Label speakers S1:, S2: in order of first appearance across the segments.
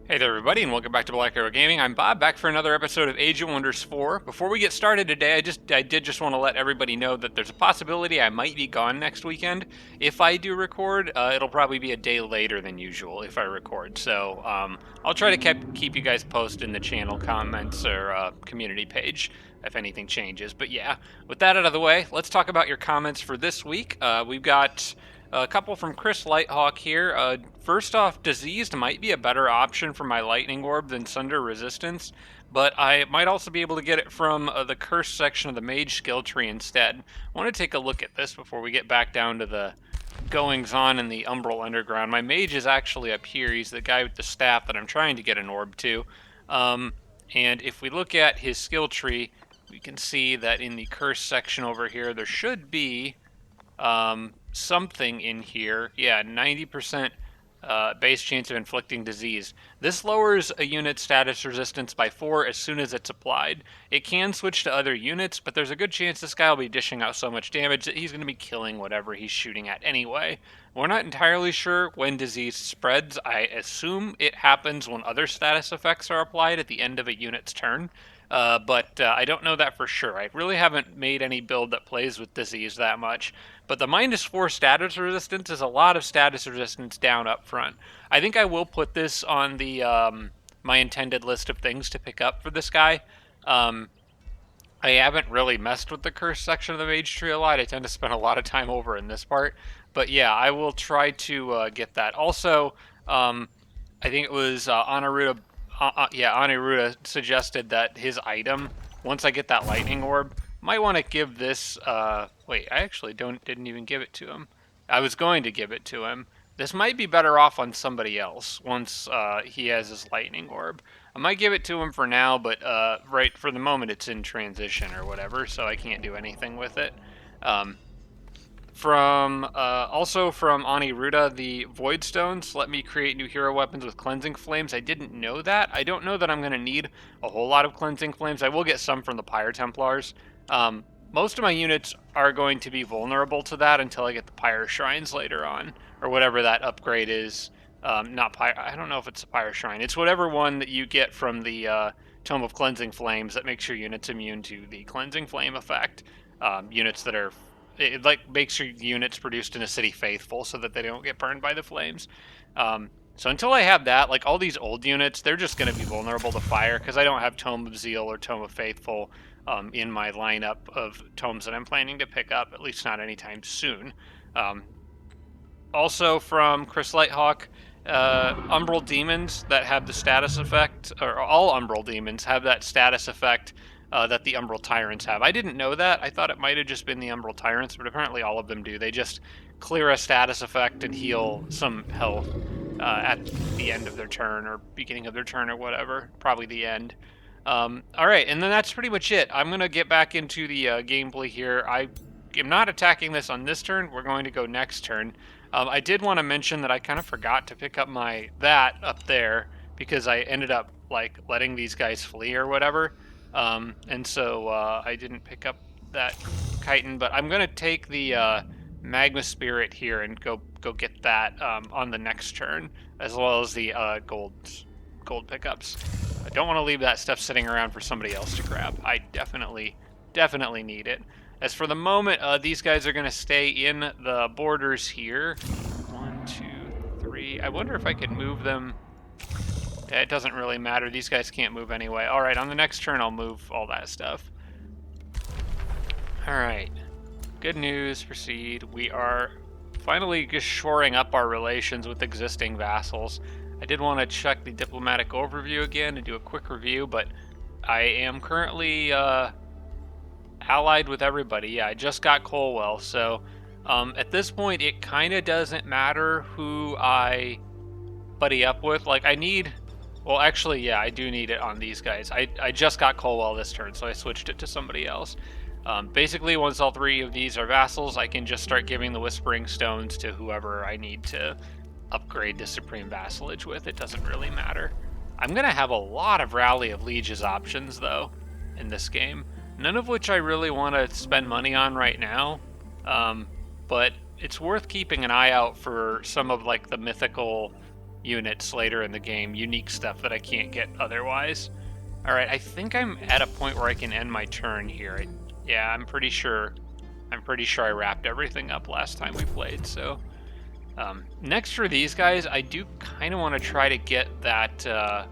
S1: Hey there, everybody, and welcome back to Black Arrow Gaming. I'm Bob, back for another episode of Age of Wonders 4. Before we get started today, I did just want to let everybody know that there's a possibility I might be gone next weekend. If I do record, it'll probably be a day later than usual if I record. So I'll try to keep you guys posted in the channel comments or community page if anything changes. But yeah, with that out of the way, let's talk about your comments for this week. We've got a couple from Chris Lighthawk here. First off, Diseased might be a better option for my Lightning Orb than Sunder Resistance, but I might also be able to get it from the Curse section of the Mage skill tree instead. I want to take a look at this before we get back down to the goings-on in the Umbral Underground. My Mage is actually up here. He's the guy with the staff that I'm trying to get an orb to. And if we look at his skill tree, we can see that in the Curse section over here, there should be something in here. Yeah, 90% base chance of inflicting disease. This lowers a unit's status resistance by 4 as soon as it's applied. It can switch to other units, but there's a good chance this guy will be dishing out so much damage that he's going to be killing whatever he's shooting at anyway. We're not entirely sure when disease spreads. I assume it happens when other status effects are applied at the end of a unit's turn. But I don't know that for sure. I really haven't made any build that plays with disease that much. But the -4 status resistance is a lot of status resistance down up front. I think I will put this on the my intended list of things to pick up for this guy. I haven't really messed with the curse section of the mage tree a lot. I tend to spend a lot of time over in this part. But yeah, I will try to get that. Also, I think it was Aniruda suggested that his item, once I get that lightning orb, might want to give this. Wait, I actually didn't even give it to him. I was going to give it to him. This might be better off on somebody else once he has his lightning orb. I might give it to him for now, but right for the moment it's in transition or whatever, so I can't do anything with it. Also from Aniruda, the Void Stones let me create new hero weapons with Cleansing Flames. I didn't know that. I don't know that I'm going to need a whole lot of Cleansing Flames. I will get some from the Pyre Templars. Most of my units are going to be vulnerable to that until I get the Pyre Shrines later on, or whatever that upgrade is. Not Pyre. I don't know if it's a Pyre Shrine. It's whatever one that you get from the Tome of Cleansing Flames that makes your units immune to the Cleansing Flame effect. Units that are it like makes your units produced in a city faithful so that they don't get burned by the flames. So until I have that, like all these old units, they're just going to be vulnerable to fire because I don't have Tome of Zeal or Tome of Faithful in my lineup of tomes that I'm planning to pick up, at least not anytime soon. Also from Chris Lighthawk, Umbral Demons that have the status effect, or all Umbral Demons have that status effect that the Umbral Tyrants have. I didn't know that. I thought it might have just been the Umbral Tyrants, but apparently all of them do. They just clear a status effect and heal some health at the end of their turn or beginning of their turn or whatever. Probably the end. Alright, and then that's pretty much it. I'm going to get back into the gameplay here. I am not attacking this on this turn. We're going to go next turn. I did want to mention that I kind of forgot to pick up that up there because I ended up like letting these guys flee or whatever. And so I didn't pick up that chitin, but I'm gonna take the magma spirit here and go get that on the next turn, as well as the gold pickups. I don't want to leave that stuff sitting around for somebody else to grab. I definitely need it. As for the moment, these guys are gonna stay in the borders here. 1, 2, 3. I wonder if I could move them. It doesn't really matter. These guys can't move anyway. Alright, on the next turn I'll move all that stuff. Alright. Good news, proceed. We are finally just shoring up our relations with existing vassals. I did want to check the diplomatic overview again and do a quick review, but I am currently allied with everybody. Yeah, I just got Colwell, so at this point it kind of doesn't matter who I buddy up with. Like, I need... Well, actually, yeah, I do need it on these guys. I just got Colwell this turn, so I switched it to somebody else. Basically, once all 3 of these are vassals, I can just start giving the Whispering Stones to whoever I need to upgrade to Supreme Vassalage with. It doesn't really matter. I'm going to have a lot of Rally of Lieges options, though, in this game. None of which I really want to spend money on right now. But it's worth keeping an eye out for some of, like, the mythical units later in the game, unique stuff that I can't get otherwise. Alright, I think I'm at a point where I can end my turn here. Yeah, I'm pretty sure I wrapped everything up last time we played, so... next for these guys, I do kind of want to try to get that,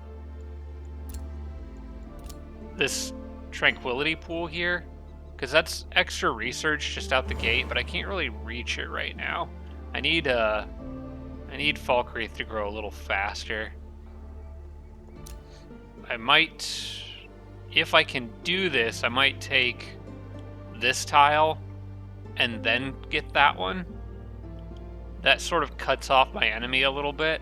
S1: this Tranquility Pool here, because that's extra research just out the gate, but I can't really reach it right now. I need Falkreath to grow a little faster. I might, if I can do this, I might take this tile and then get that one. That sort of cuts off my enemy a little bit.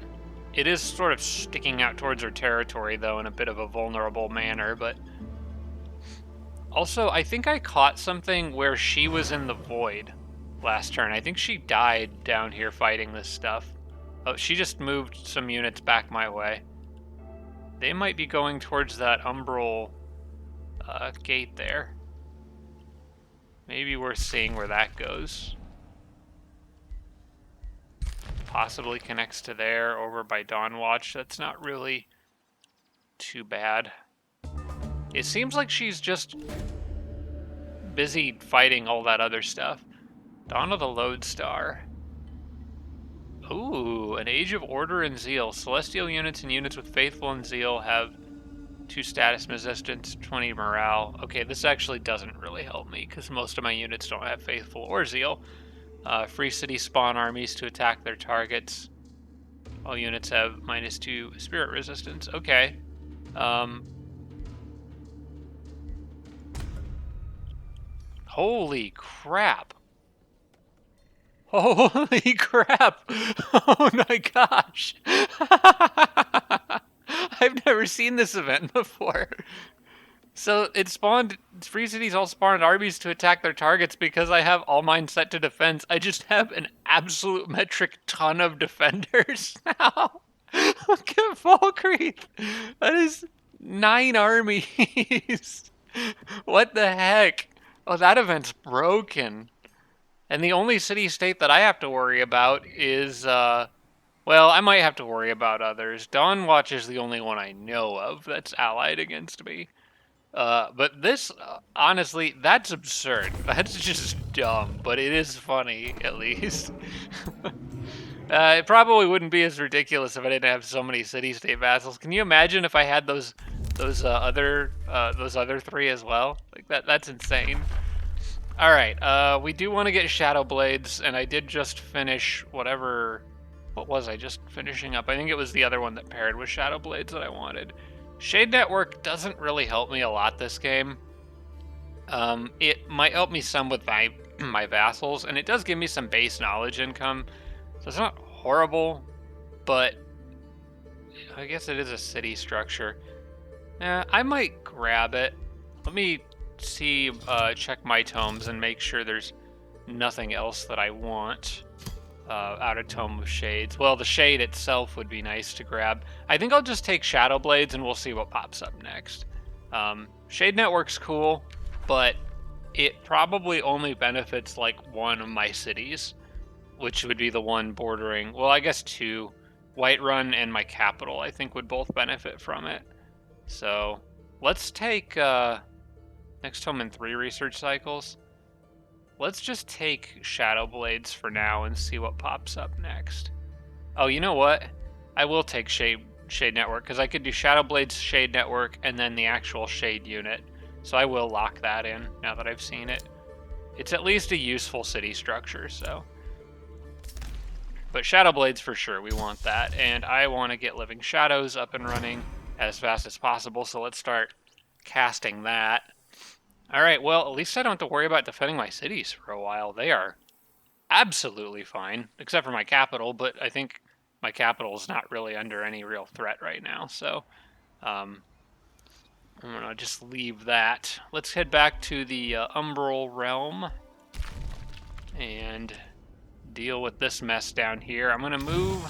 S1: It is sort of sticking out towards her territory, though, in a bit of a vulnerable manner, but... Also, I think I caught something where she was in the void last turn. I think she died down here fighting this stuff. Oh, she just moved some units back my way. They might be going towards that umbral gate there. Maybe worth seeing where that goes. Possibly connects to there, over by Dawnwatch. That's not really too bad. It seems like she's just busy fighting all that other stuff. Dawn of the Lodestar. Ooh, an Age of Order and Zeal. Celestial units and units with Faithful and Zeal have 2 status resistance, 20 morale. Okay, this actually doesn't really help me because most of my units don't have Faithful or Zeal. Free city spawn armies to attack their targets. All units have -2 spirit resistance. Okay. Holy crap. Holy crap. Oh my gosh. I've never seen this event before. So it spawned, free cities all spawned armies to attack their targets because I have all mine set to defense. I just have an absolute metric ton of defenders now. Look at Falkreath. That is 9 armies. What the heck? Oh, that event's broken. And the only city-state that I have to worry about is, well, I might have to worry about others. Dawnwatch is the only one I know of that's allied against me. But this, honestly, that's absurd. That's just dumb, but it is funny, at least. It probably wouldn't be as ridiculous if I didn't have so many city-state vassals. Can you imagine if I had those other 3 as well? Like that's insane. All right, we do want to get Shadow Blades, and I did just finish whatever. What was I just finishing up? I think it was the other one that paired with Shadow Blades that I wanted. Shade Network doesn't really help me a lot this game. It might help me some with my vassals, and it does give me some base knowledge income, so it's not horrible, but I guess it is a city structure. I might grab it. Let me see, check my tomes and make sure there's nothing else that I want out of Tome of Shades. Well, the shade itself would be nice to grab. I think I'll just take Shadow Blades and we'll see what pops up next. Shade Network's cool, but it probably only benefits like one of my cities, which would be the one bordering, well, I guess 2. Whiterun and my capital, I think, would both benefit from it. So let's take next tome in 3 research cycles. Let's just take Shadow Blades for now and see what pops up next. Oh, you know what? I will take Shade Network, because I could do Shadow Blades, Shade Network, and then the actual Shade unit. So I will lock that in now that I've seen it. It's at least a useful city structure, so. But Shadow Blades for sure, we want that. And I want to get Living Shadows up and running as fast as possible, so let's start casting that. Alright, well, at least I don't have to worry about defending my cities for a while. They are absolutely fine, except for my capital, but I think my capital is not really under any real threat right now, so I'm going to just leave that. Let's head back to the Umbral Realm and deal with this mess down here. I'm going to move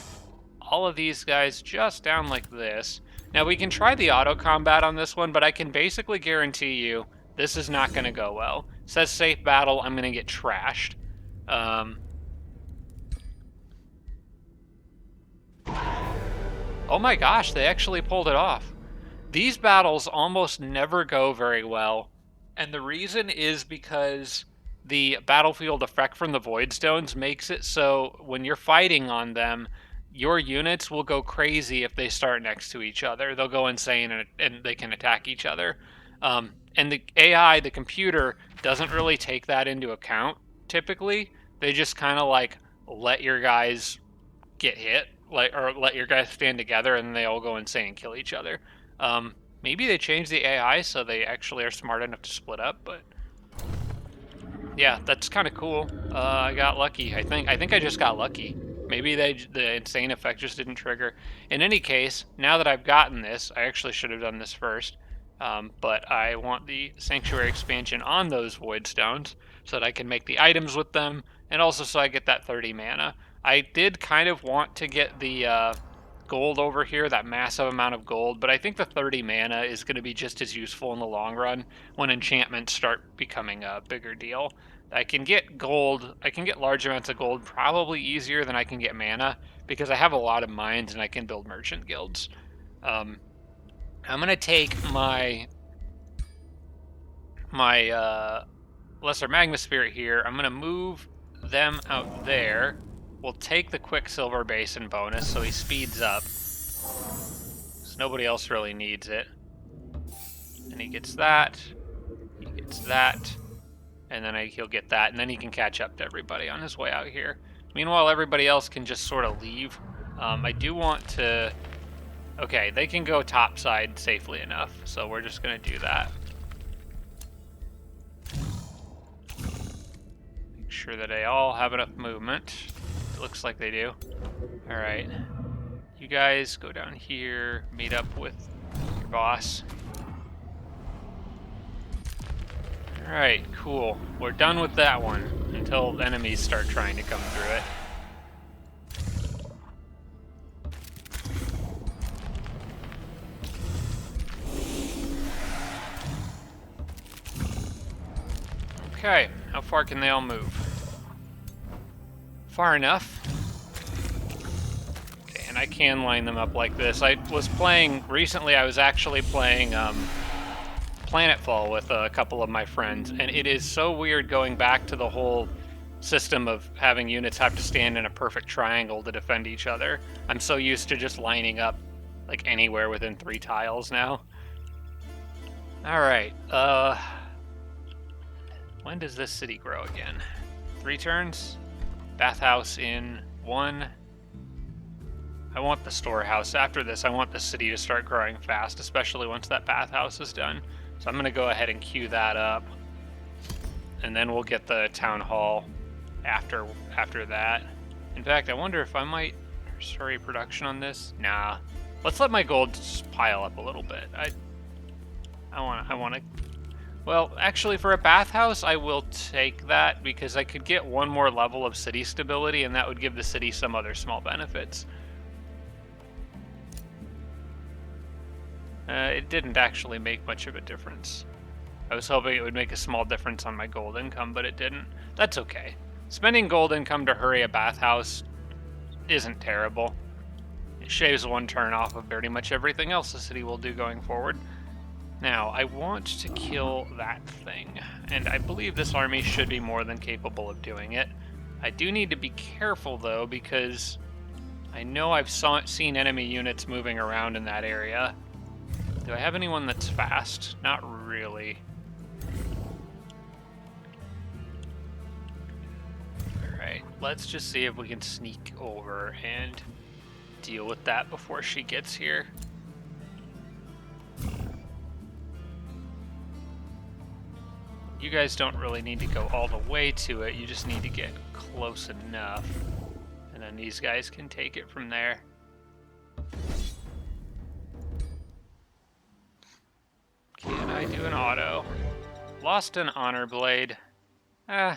S1: all of these guys just down like this. Now, we can try the auto combat on this one, but I can basically guarantee you this is not going to go well. It says safe battle. I'm going to get trashed. Oh my gosh, they actually pulled it off. These battles almost never go very well, and the reason is because the battlefield effect from the Void Stones makes it so when you're fighting on them, your units will go crazy if they start next to each other. They'll go insane and they can attack each other. And the AI, the computer, doesn't really take that into account typically. They just kind of like let your guys get hit, like, or let your guys stand together and they all go insane and kill each other. Maybe they changed the AI so they actually are smart enough to split up, but yeah, that's kind of cool. I got lucky. I think I just got lucky. Maybe the insane effect just didn't trigger. In any case, now that I've gotten this, I actually should have done this first. But I want the sanctuary expansion on those void stones so that I can make the items with them, and also so I get that 30 mana. I did kind of want to get the gold over here, that massive amount of gold, but I think the 30 mana is going to be just as useful in the long run when enchantments start becoming a bigger deal. I can get gold, I can get large amounts of gold probably easier than I can get mana because I have a lot of mines and I can build merchant guilds. I'm going to take my Lesser Magma Spirit here. I'm going to move them out there. We'll take the Quicksilver Basin bonus so he speeds up. So nobody else really needs it. And he gets that. He gets that. And then he'll get that. And then he can catch up to everybody on his way out here. Meanwhile, everybody else can just sort of leave. I do want to... Okay, they can go topside safely enough. So we're just going to do that. Make sure that they all have enough movement. It looks like they do. Alright. You guys go down here, meet up with your boss. Alright, cool. We're done with that one until enemies start trying to come through it. Okay, how far can they all move? Far enough. Okay, and I can line them up like this. I was playing, recently I was actually playing Planetfall with a couple of my friends, and it is so weird going back to the whole system of having units have to stand in a perfect triangle to defend each other. I'm so used to just lining up like anywhere within 3 tiles now. Alright, when does this city grow again? 3 turns? Bathhouse in 1. I want the storehouse. After this, I want the city to start growing fast, especially once that bathhouse is done. So I'm going to go ahead and queue that up. And then we'll get the town hall after that. In fact, I wonder if I might hurry production on this. Nah. Let's let my gold just pile up a little bit. I want to... Well, actually, for a bathhouse, I will take that because I could get 1 more level of city stability, and that would give the city some other small benefits. It didn't actually make much of a difference. I was hoping it would make a small difference on my gold income, but it didn't. That's okay. Spending gold income to hurry a bathhouse isn't terrible. It shaves 1 turn off of pretty much everything else the city will do going forward. Now, I want to kill that thing, and I believe this army should be more than capable of doing it. I do need to be careful, though, because I know I've seen enemy units moving around in that area. Do I have anyone that's fast? Not really. Alright, let's just see if we can sneak over and deal with that before she gets here. You guys don't really need to go all the way to it, you just need to get close enough. And then these guys can take it from there. Can I do an auto? Lost an honor blade. Yeah,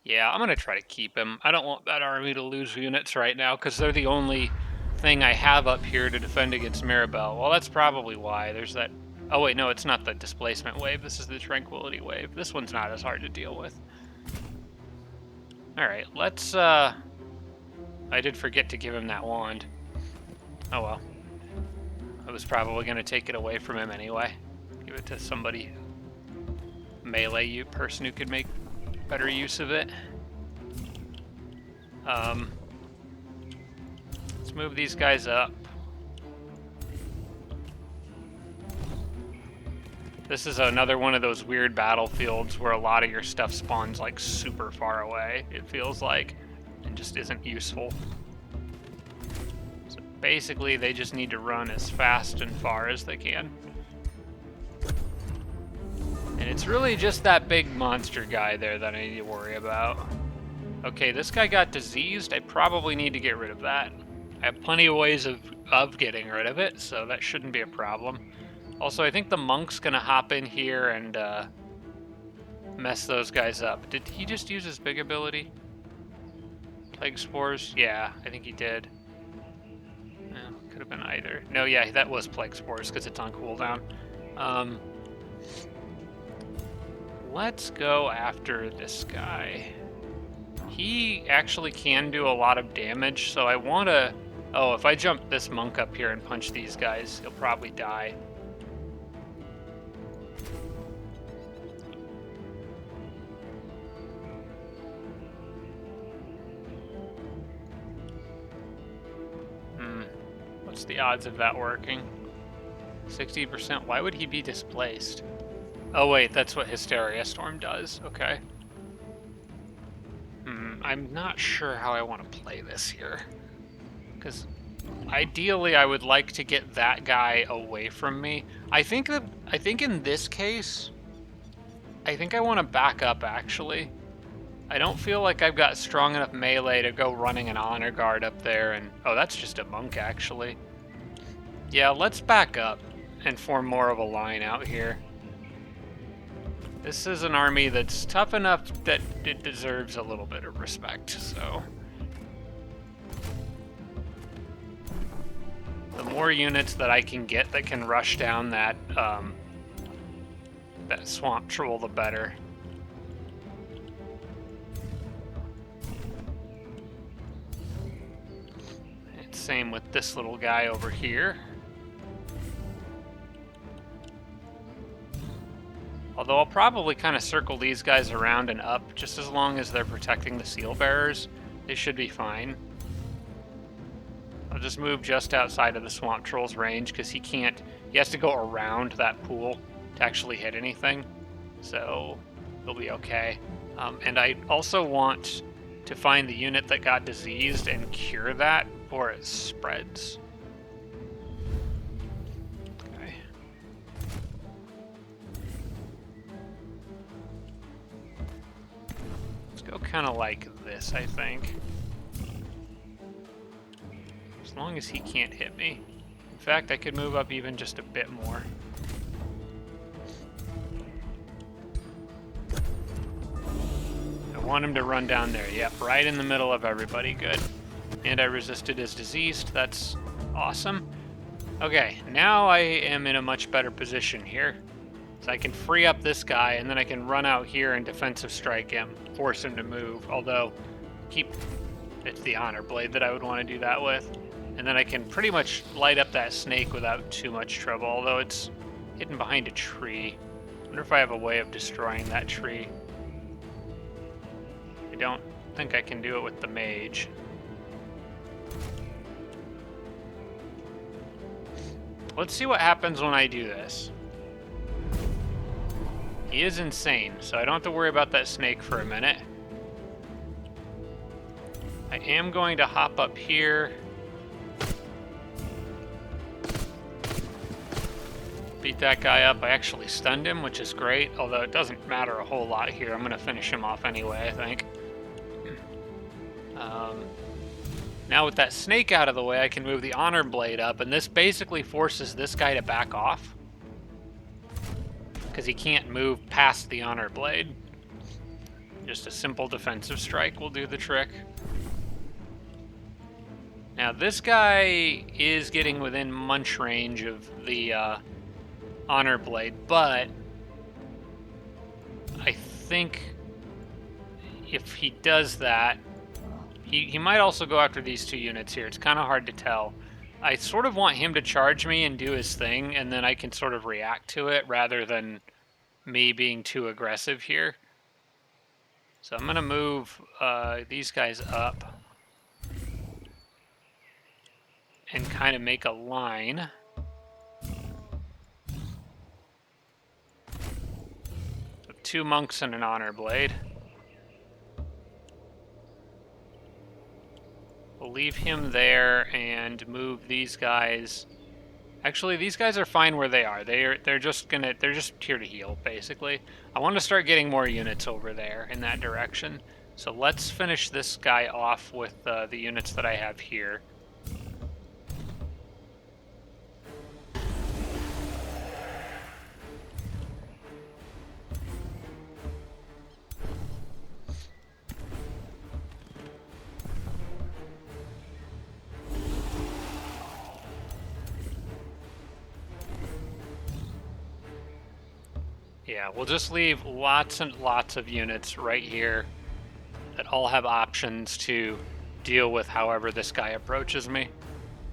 S1: I'm gonna try to keep him. I don't want that army to lose units right now, because they're the only thing I have up here to defend against Mirabelle. Well, that's probably why. There's that... Oh wait, no, it's not the displacement wave. This is the tranquility wave. This one's not as hard to deal with. Alright, let's... I did forget to give him that wand. Oh well. I was probably going to take it away from him anyway. Give it to somebody, melee person who could make better use of it. Let's move these guys up. This is another one of those weird battlefields where a lot of your stuff spawns like super far away, it feels like, and just isn't useful. So basically they just need to run as fast and far as they can. And it's really just that big monster guy there that I need to worry about. Okay, this guy got diseased. I probably need to get rid of that. I have plenty of ways of getting rid of it, so that shouldn't be a problem. Also, I think the monk's gonna hop in here and mess those guys up. Did he just use his big ability? Plague Spores? Yeah, I think he did. Could have been either. No, yeah, that was Plague Spores because it's on cooldown. Let's go after this guy. He actually can do a lot of damage, so I want to... Oh, if I jump this monk up here and punch these guys, he'll probably die. What's the odds of that working? 60%. Why would he be displaced? Oh wait, that's what Hysteria Storm does. Okay. I'm not sure how I want to play this here. Because ideally I would like to get that guy away from me. I think in this case, I think I want to back up actually. I don't feel like I've got strong enough melee to go running an honor guard up there and... Oh, that's just a monk actually. Yeah, let's back up and form more of a line out here. This is an army that's tough enough that it deserves a little bit of respect, so... The more units that I can get that can rush down that, that swamp troll, the better. And same with this little guy over here. Although I'll probably kind of circle these guys around and up, just as long as they're protecting the seal bearers, they should be fine. I'll just move just outside of the swamp troll's range because he has to go around that pool to actually hit anything. So he'll be okay. And I also want to find the unit that got diseased and cure that before it spreads. Okay. Let's go kind of like this, I think. As long as he can't hit me. In fact, I could move up even just a bit more. I want him to run down there. Yep, right in the middle of everybody. Good. And I resisted his diseased. That's awesome. Okay, now I am in a much better position here. So I can free up this guy, and then I can run out here and defensive strike him. Force him to move. Although, it's the Honor Blade that I would want to do that with. And then I can pretty much light up that snake without too much trouble, although it's hidden behind a tree. I wonder if I have a way of destroying that tree. I don't think I can do it with the mage. Let's see what happens when I do this. He is insane, so I don't have to worry about that snake for a minute. I am going to hop up here. Beat that guy up. I actually stunned him, which is great, although it doesn't matter a whole lot here. I'm going to finish him off anyway, I think. Now with that snake out of the way, I can move the Honor Blade up, and this basically forces this guy to back off. Because he can't move past the Honor Blade. Just a simple defensive strike will do the trick. Now this guy is getting within munch range of the Honor Blade, but I think if he does that, he might also go after these two units here. It's kind of hard to tell. I sort of want him to charge me and do his thing, and then I can sort of react to it rather than me being too aggressive here. So I'm going to move these guys up and kind of make a line. With 2 monks and an honor blade. We'll leave him there and move these guys. Actually, these guys are fine where they are. They're just here to heal, basically. I want to start getting more units over there in that direction. So let's finish this guy off with the units that I have here. Yeah, we'll just leave lots and lots of units right here that all have options to deal with however this guy approaches me.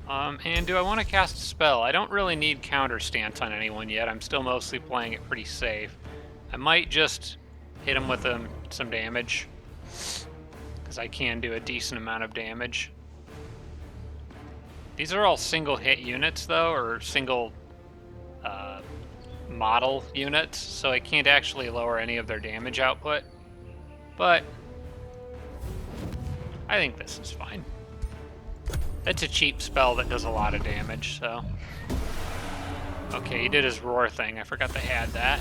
S1: And do I want to cast a spell? I don't really need counter stance on anyone yet. I'm still mostly playing it pretty safe. I might just hit him with some damage, because I can do a decent amount of damage. These are all single hit units, though, or single model units, so I can't actually lower any of their damage output. But I think this is fine. It's a cheap spell that does a lot of damage, so... Okay, he did his roar thing. I forgot they had that.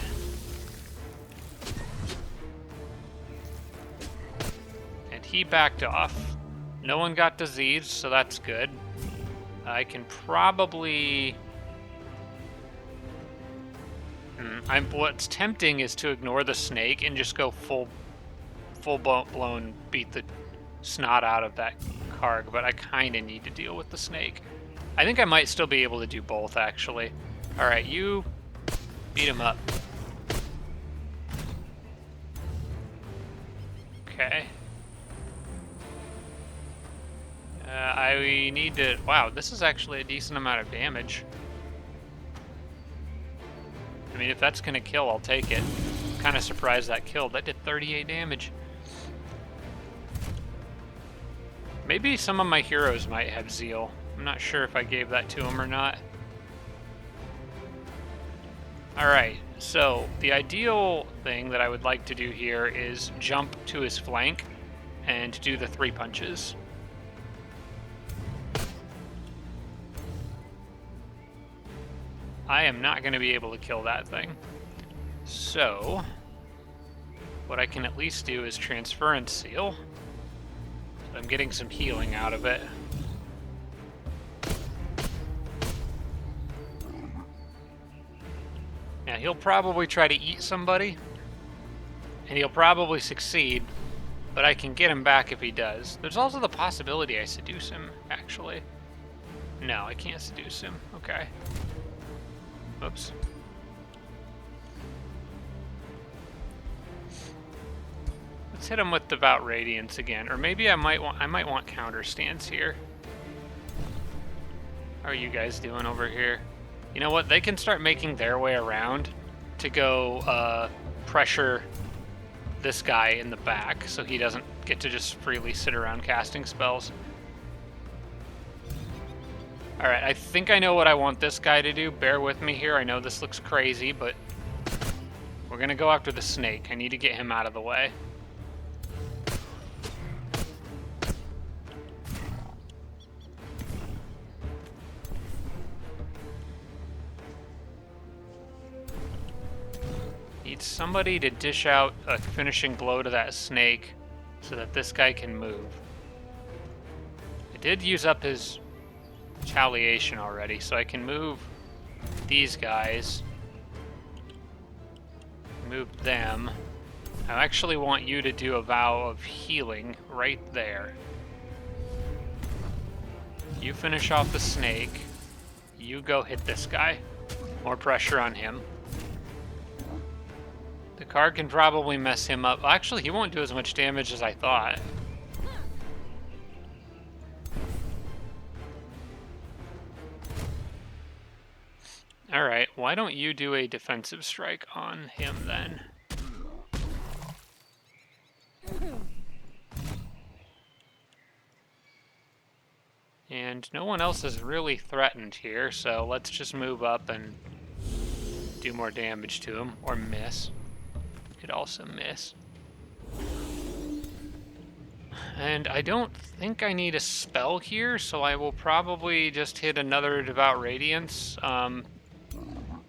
S1: And he backed off. No one got diseased, so that's good. I can probably... what's tempting is to ignore the snake and just go full blown beat the snot out of that Karg, but I kind of need to deal with the snake. I think I might still be able to do both, actually. Alright, you beat him up. Okay. I need to... Wow, this is actually a decent amount of damage. I mean, if that's going to kill, I'll take it. I'm kind of surprised that killed. That did 38 damage. Maybe some of my heroes might have Zeal. I'm not sure if I gave that to them or not. Alright, so the ideal thing that I would like to do here is jump to his flank and do the 3 punches. I am not going to be able to kill that thing. So, what I can at least do is Transference Seal. So I'm getting some healing out of it. Now, he'll probably try to eat somebody, and he'll probably succeed, but I can get him back if he does. There's also the possibility I seduce him, actually. No, I can't seduce him. Okay. Oops. Let's hit him with Devout Radiance again, or maybe I might want counter stance here. How are you guys doing over here? You know what? They can start making their way around to go pressure this guy in the back, so he doesn't get to just freely sit around casting spells. Alright, I think I know what I want this guy to do. Bear with me here. I know this looks crazy, but we're going to go after the snake. I need to get him out of the way. Need somebody to dish out a finishing blow to that snake so that this guy can move. I did use up his retaliation already, so I can move these guys, move them. I actually want you to do a vow of healing right there. You finish off the snake, you go hit this guy. More pressure on him. The card can probably mess him up. Actually, he won't do as much damage as I thought. Alright, why don't you do a defensive strike on him then? And no one else is really threatened here, so let's just move up and do more damage to him, or miss. Could also miss. And I don't think I need a spell here, so I will probably just hit another Devout Radiance.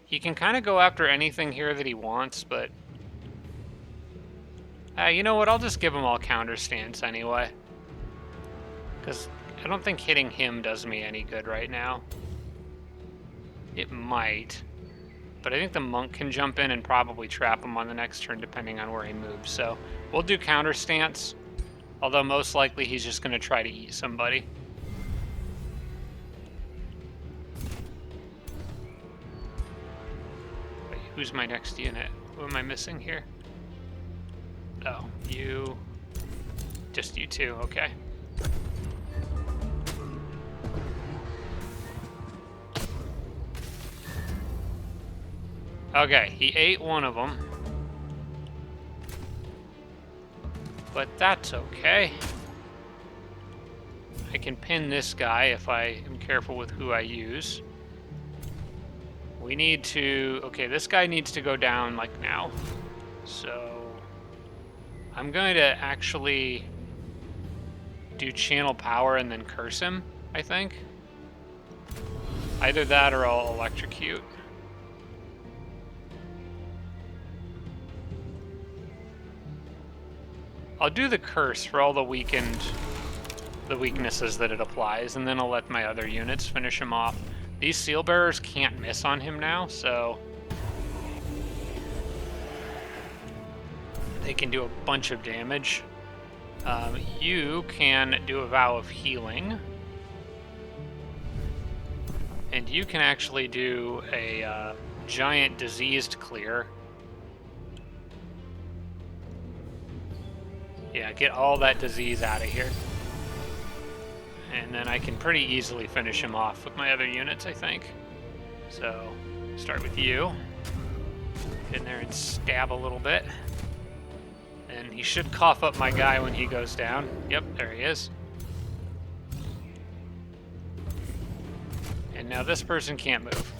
S1: He can kind of go after anything here that he wants, but... you know what, I'll just give him all counter stance anyway. Because I don't think hitting him does me any good right now. It might. But I think the monk can jump in and probably trap him on the next turn depending on where he moves. So we'll do counter stance. Although most likely he's just going to try to eat somebody. Wait, who's my next unit? Who am I missing here? Oh, you... Just you two, okay. Okay, he ate one of them. But that's okay. I can pin this guy if I am careful with who I use. We need to... Okay, this guy needs to go down, like, now. So... I'm going to actually do channel power and then curse him, I think. Either that or I'll electrocute. I'll do the curse for all the weaknesses that it applies, and then I'll let my other units finish him off. These seal bearers can't miss on him now, so they can do a bunch of damage. You can do a vow of healing, and you can actually do a giant diseased clear. Yeah, get all that disease out of here. And then I can pretty easily finish him off with my other units, I think. So, start with you. Get in there and stab a little bit. And he should cough up my guy when he goes down. Yep, there he is. And now this person can't move.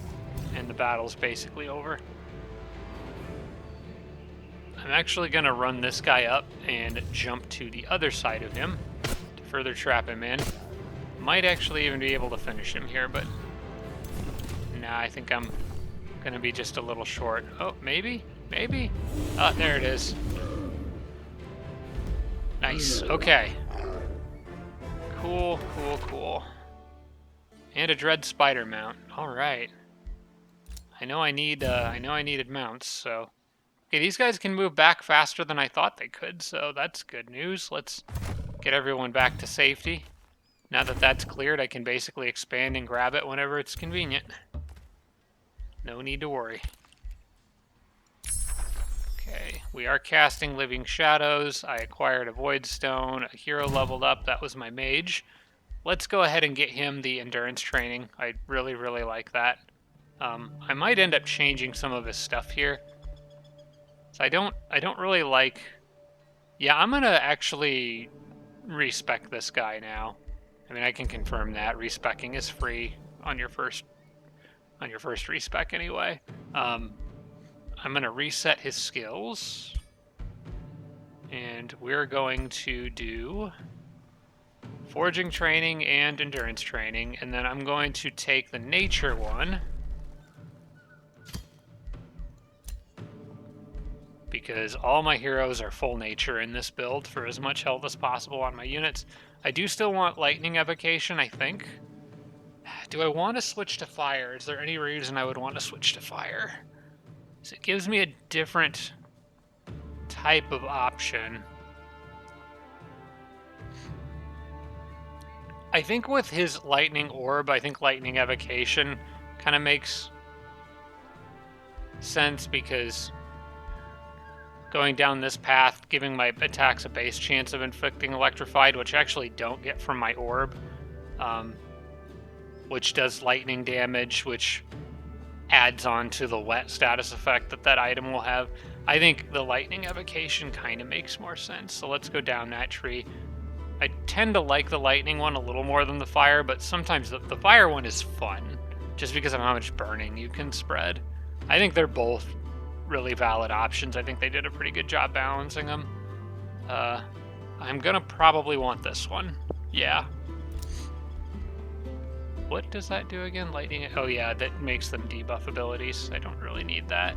S1: And the battle's basically over. I'm actually going to run this guy up and jump to the other side of him to further trap him in. Might actually even be able to finish him here, but nah, I think I'm going to be just a little short. Oh, maybe? Maybe? Oh, there it is. Nice. Okay. Cool, cool, cool. And a Dread Spider mount. All right. I know I needed mounts, so... Okay, these guys can move back faster than I thought they could, so that's good news. Let's get everyone back to safety. Now that that's cleared, I can basically expand and grab it whenever it's convenient. No need to worry. Okay, we are casting Living Shadows. I acquired a Void Stone. A hero leveled up. That was my mage. Let's go ahead and get him the endurance training. I really, really like that. I might end up changing some of his stuff here. So I don't really like... Yeah, I'm gonna actually respec this guy now. I mean, I can confirm that respecking is free on your first respec anyway. I'm gonna reset his skills, and we're going to do forging training and endurance training, and then I'm going to take the nature one. Because all my heroes are full nature in this build for as much health as possible on my units. I do still want lightning evocation, I think. Do I want to switch to fire? Is there any reason I would want to switch to fire? So it gives me a different type of option. I think with his lightning orb, I think lightning evocation kind of makes sense because going down this path, giving my attacks a base chance of inflicting electrified, which I actually don't get from my orb, which does lightning damage, which adds on to the wet status effect that that item will have. I think the lightning evocation kind of makes more sense, so let's go down that tree. I tend to like the lightning one a little more than the fire, but sometimes the fire one is fun, just because of how much burning you can spread. I think they're both really valid options. I think they did a pretty good job balancing them. I'm gonna probably want this one. Yeah. What does that do again? Lightning? Oh yeah, that makes them debuff abilities. I don't really need that.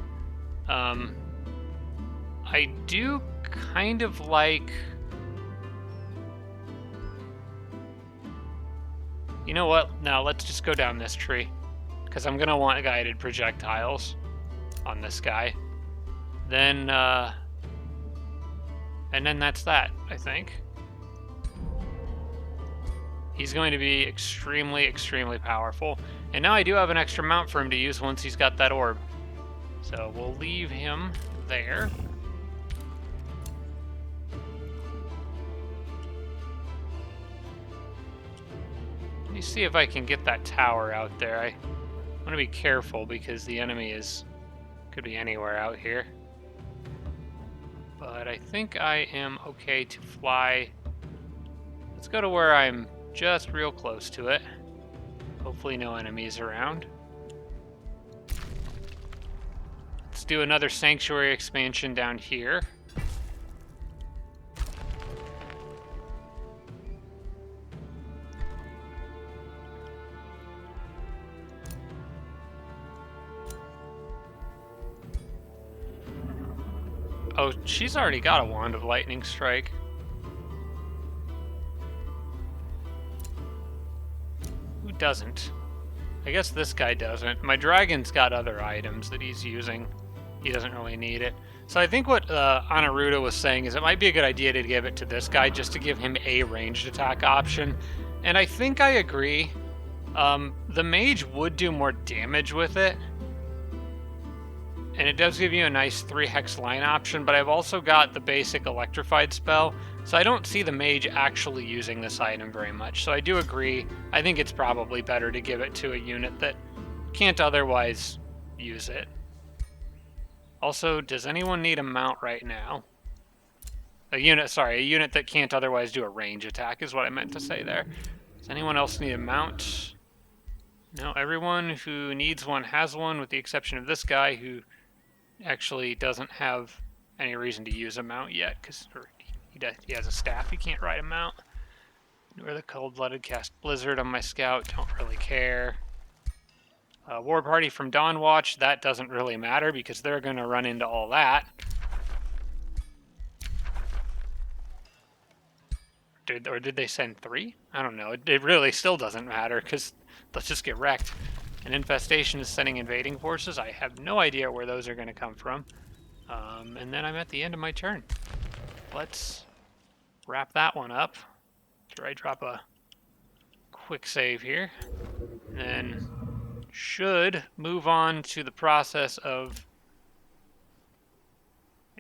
S1: I do kind of like... You know what? Now let's just go down this tree, because I'm gonna want guided projectiles on this guy. Then, and then that's that, I think. He's going to be extremely, extremely powerful. And now I do have an extra mount for him to use once he's got that orb. So we'll leave him there. Let me see if I can get that tower out there. I want to be careful because the enemy could be anywhere out here. But I think I am okay to fly. Let's go to where I'm just real close to it. Hopefully no enemies around. Let's do another sanctuary expansion down here. Oh, she's already got a Wand of Lightning Strike. Who doesn't? I guess this guy doesn't. My dragon's got other items that he's using. He doesn't really need it. So I think what Anaruda was saying is it might be a good idea to give it to this guy just to give him a ranged attack option. And I think I agree. The mage would do more damage with it. And it does give you a nice 3-hex line option, but I've also got the basic electrified spell, so I don't see the mage actually using this item very much. So I do agree. I think it's probably better to give it to a unit that can't otherwise use it. Also, does anyone need a mount right now? A unit that can't otherwise do a range attack is what I meant to say there. Does anyone else need a mount? No, everyone who needs one has one, with the exception of this guy who actually doesn't have any reason to use a mount yet, because he has a staff. He can't ride a mount. Or the cold-blooded cast Blizzard on my scout. Don't really care. War Party from Dawnwatch. That doesn't really matter because they're going to run into all that. Or did they send 3? I don't know. It really still doesn't matter because they'll just get wrecked. An infestation is sending invading forces. I have no idea where those are going to come from. And then I'm at the end of my turn. Let's wrap that one up. After I drop a quick save here. And then should move on to the process of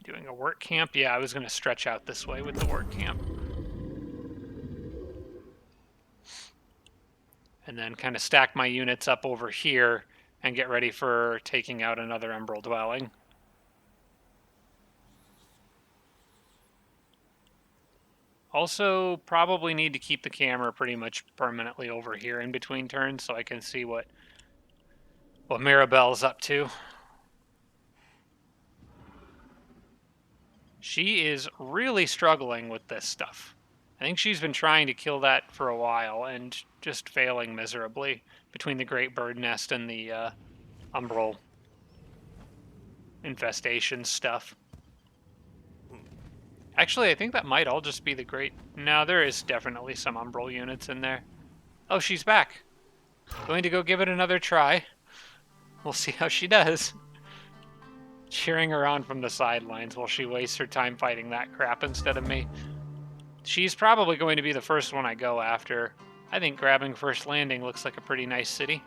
S1: doing a work camp. Yeah, I was going to stretch out this way with the work camp. And then kind of stack my units up over here and get ready for taking out another Emerald Dwelling. Also, probably need to keep the camera pretty much permanently over here in between turns so I can see what Mirabelle's up to. She is really struggling with this stuff. I think she's been trying to kill that for a while and just failing miserably between the Great Bird Nest and the Umbral infestation stuff. Actually, I think that might all just be the Great... No, there is definitely some Umbral units in there. Oh, she's back. Going to go give it another try. We'll see how she does. Cheering her on from the sidelines while she wastes her time fighting that crap instead of me. She's probably going to be the first one I go after. I think grabbing First Landing looks like a pretty nice city.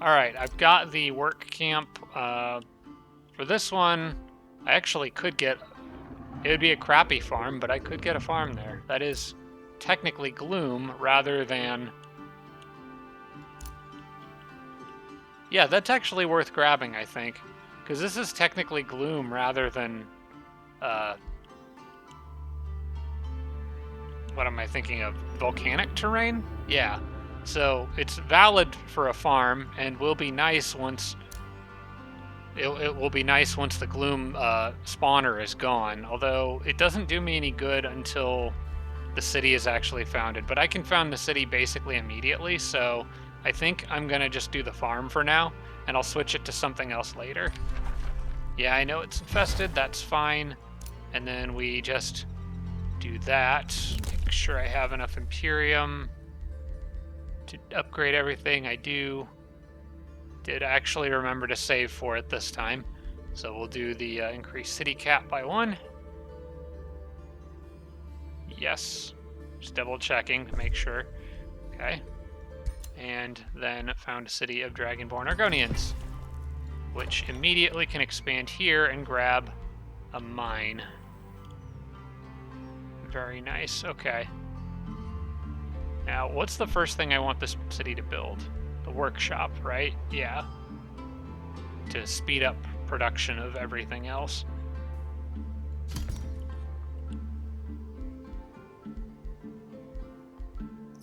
S1: Alright, I've got the work camp. For this one, I actually could get... It would be a crappy farm, but I could get a farm there. That is technically gloom rather than... Yeah, that's actually worth grabbing, I think. Because this is technically gloom rather than... what am I thinking of? Volcanic terrain? Yeah. So it's valid for a farm and will be nice once... It will be nice once the gloom spawner is gone. Although it doesn't do me any good until the city is actually founded. But I can found the city basically immediately, so I think I'm going to just do the farm for now, and I'll switch it to something else later. Yeah, I know it's infested, that's fine. And then we just do that. Make sure I have enough Imperium to upgrade everything. I do. Did actually remember to save for it this time. So we'll do the increase city cap by 1. Yes. Just double checking to make sure. Okay. And then found a city of Dragonborn Argonians, which immediately can expand here and grab a mine. Very nice. Okay. Now, what's the first thing I want this city to build? The workshop, right? Yeah. To speed up production of everything else.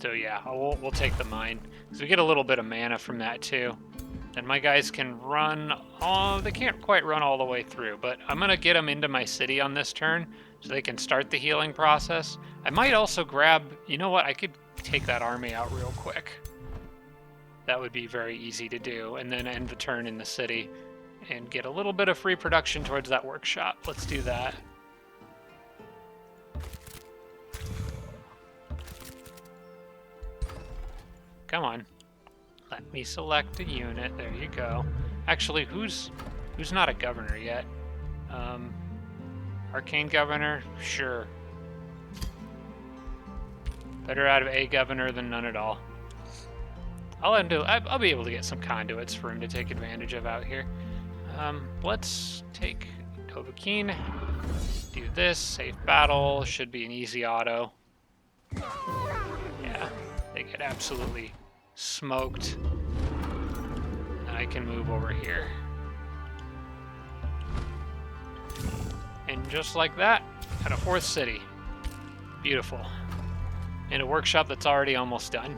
S1: So yeah, we'll take the mine. Because we get a little bit of mana from that too. And my guys can run... Oh, they can't quite run all the way through, but I'm going to get them into my city on this turn so they can start the healing process. I might also grab... You know what? I could take that army out real quick. That would be very easy to do. And then end the turn in the city and get a little bit of free production towards that workshop. Let's do that. Come on. Let me select a unit. There you go. Actually, who's not a governor yet? Arcane governor? Sure. Better out of a governor than none at all. I'll be able to get some conduits for him to take advantage of out here. Let's take Dovahkiin. Do this. Safe battle. Should be an easy auto. Yeah. They get absolutely smoked. And I can move over here. And just like that, got a 4th city. Beautiful. And a workshop that's already almost done.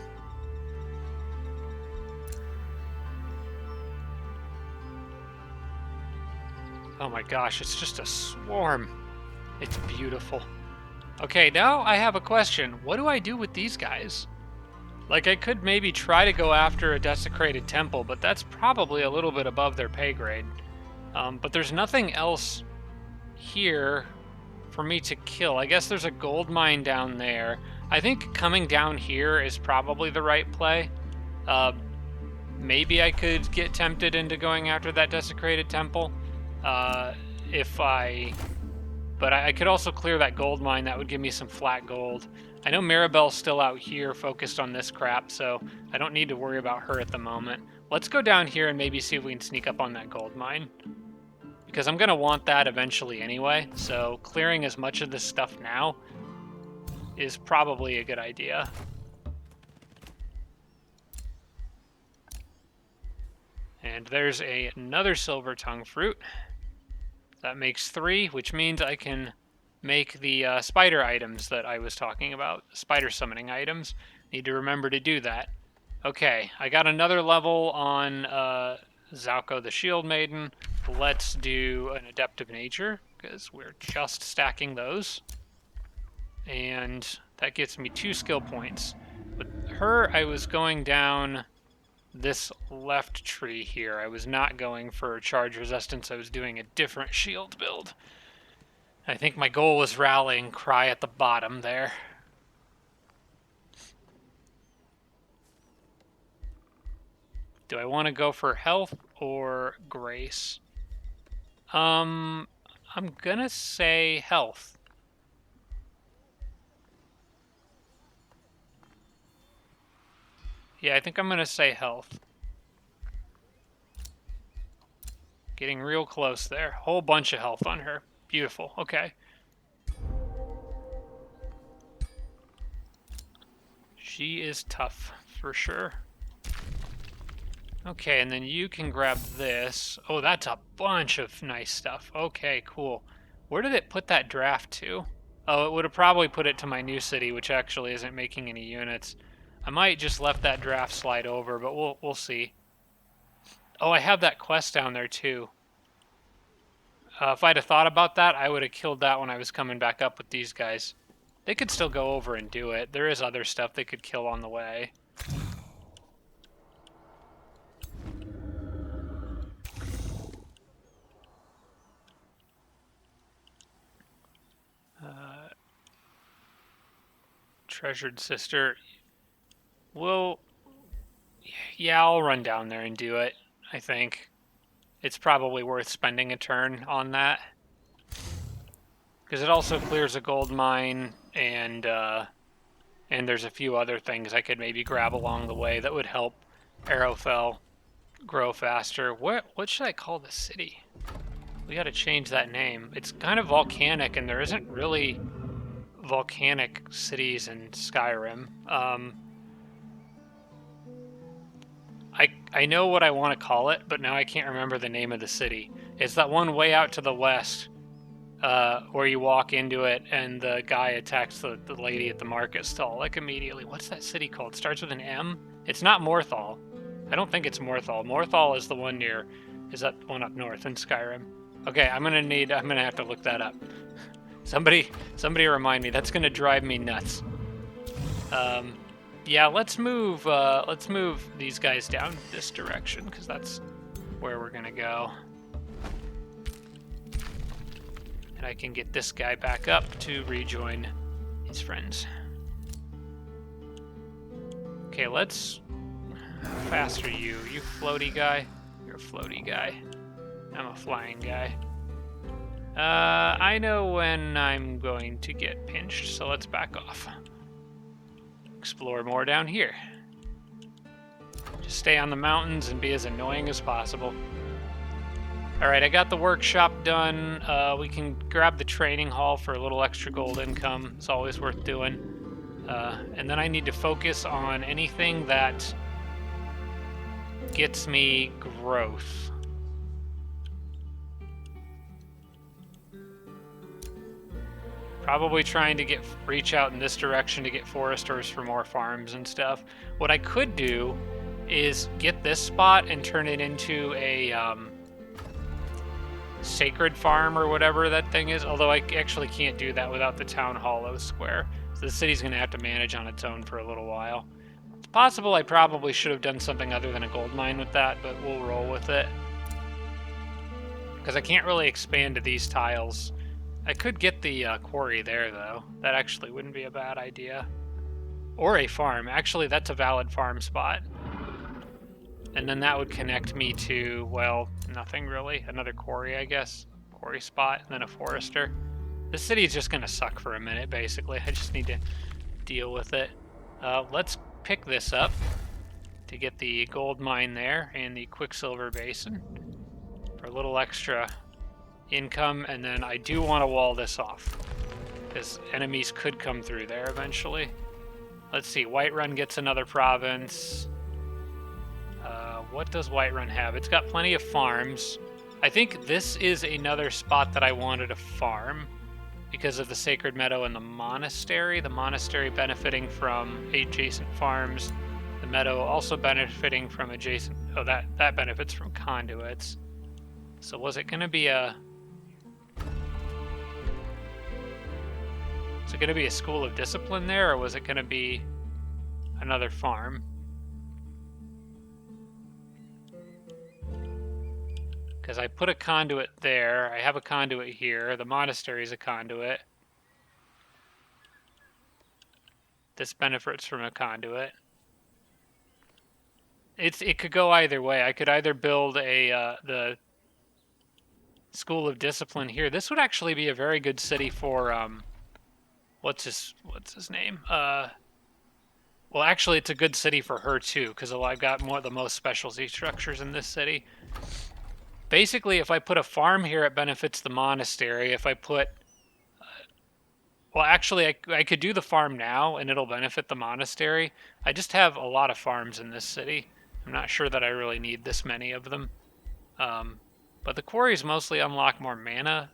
S1: Oh my gosh, it's just a swarm. It's beautiful. Okay, now I have a question. What do I do with these guys? Like, I could maybe try to go after a desecrated temple, but that's probably a little bit above their pay grade. But there's nothing else here for me to kill. I guess there's a gold mine down there. I think coming down here is probably the right play. Maybe I could get tempted into going after that desecrated temple. But I could also clear that gold mine. That would give me some flat gold. I know Mirabelle's still out here focused on this crap, so I don't need to worry about her at the moment. Let's go down here and maybe see if we can sneak up on that gold mine. Because I'm going to want that eventually anyway, so clearing as much of this stuff now is probably a good idea. And there's another silver tongue fruit. That makes 3, which means I can make the spider items that I was talking about. Spider summoning items. Need to remember to do that. Okay, I got another level on Zalko the Shield Maiden. Let's do an Adept of Nature, because we're just stacking those. And that gets me 2 skill points. With her, I was going down this left tree here. I was not going for charge resistance. I was doing a different shield build. I think my goal was rallying cry at the bottom there. Do I want to go for health or grace? I'm gonna say health. Yeah, I think I'm gonna say health. Getting real close there. Whole bunch of health on her. Beautiful. Okay. She is tough, for sure. Okay, and then you can grab this. Oh, that's a bunch of nice stuff. Okay, cool. Where did it put that draft to? Oh, it would have probably put it to my new city, which actually isn't making any units. I might just left that draft slide over, but we'll see. Oh, I have that quest down there too. If I'd have thought about that, I would have killed that when I was coming back up with these guys. They could still go over and do it. There is other stuff they could kill on the way. Treasured sister. Well, yeah, I'll run down there and do it, I think. It's probably worth spending a turn on that. Because it also clears a gold mine, and there's a few other things I could maybe grab along the way that would help Arrowfell grow faster. What should I call the city? We gotta change that name. It's kind of volcanic, and there isn't really volcanic cities in Skyrim. I know what I want to call it, but now I can't remember the name of the city. It's that one way out to the west, where you walk into it and the guy attacks the lady at the market stall, like, immediately. What's that city called? It starts with an M? It's not Morthal. I don't think it's Morthal. Morthal is the one near... Is that one up north in Skyrim? Okay, I'm gonna have to look that up. Somebody remind me. That's gonna drive me nuts. Yeah, let's move these guys down this direction, because that's where we're gonna go. And I can get this guy back up to rejoin his friends. Okay, let's... How fast are you? You floaty guy? You're a floaty guy. I'm a flying guy. I know when I'm going to get pinched, so let's back off. Explore more down here. Just stay on the mountains and be as annoying as possible. Alright, I got the workshop done. We can grab the training hall for a little extra gold income. It's always worth doing. And then I need to focus on anything that gets me growth. Probably trying to reach out in this direction to get foresters for more farms and stuff. What I could do is get this spot and turn it into a sacred farm or whatever that thing is. Although I actually can't do that without the town hollow square. So the city's going to have to manage on its own for a little while. It's possible I probably should have done something other than a gold mine with that, but we'll roll with it. Because I can't really expand to these tiles. I could get the quarry there, though. That actually wouldn't be a bad idea. Or a farm. Actually, that's a valid farm spot. And then that would connect me to, well, nothing really. Another quarry, I guess. Quarry spot, and then a forester. The city's just going to suck for a minute, basically. I just need to deal with it. Let's pick this up to get the gold mine there and the quicksilver basin for a little extra income, and then I do want to wall this off because enemies could come through there eventually. Let's see, Whiterun gets another province. What does Whiterun have? It's got plenty of farms. I think this is another spot that I wanted to farm because of the Sacred Meadow and the monastery. The monastery benefiting from adjacent farms. The meadow also benefiting from adjacent... Oh, that benefits from conduits. So was it going to be a... Is it going to be a school of discipline there, or was it going to be another farm? Because I put a conduit there. I have a conduit here. The monastery is a conduit. This benefits from a conduit. It could go either way. I could either build the school of discipline here. This would actually be a very good city for what's his name? Well, actually, it's a good city for her too, because I've got the most specialty structures in this city. Basically, if I put a farm here, it benefits the monastery. If I put Well, actually, I could do the farm now, and it'll benefit the monastery. I just have a lot of farms in this city. I'm not sure that I really need this many of them. But the quarries mostly unlock more mana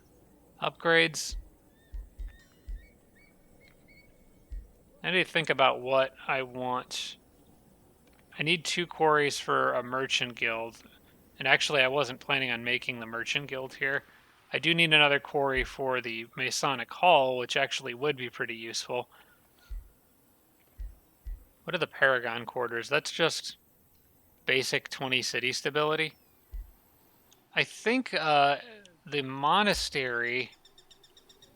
S1: upgrades. I need to think about what I want. I need 2 quarries for a merchant guild. And actually, I wasn't planning on making the merchant guild here. I do need another quarry for the Masonic Hall, which actually would be pretty useful. What are the Paragon quarters? That's just basic 20 city stability. I think the monastery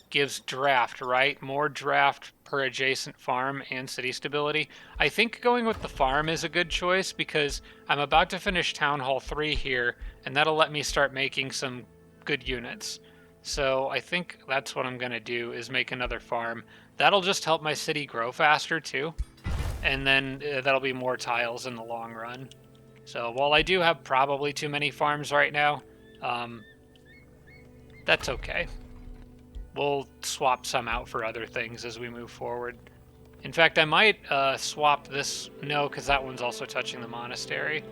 S1: gives draft, right? More draft per adjacent farm and city stability. I think going with the farm is a good choice because I'm about to finish Town Hall 3 here, and that'll let me start making some good units. So I think that's what I'm going to do, is make another farm. That'll just help my city grow faster too, and then that'll be more tiles in the long run. So while I do have probably too many farms right now, that's okay. We'll swap some out for other things as we move forward. In fact, I might swap this. No, because that one's also touching the monastery.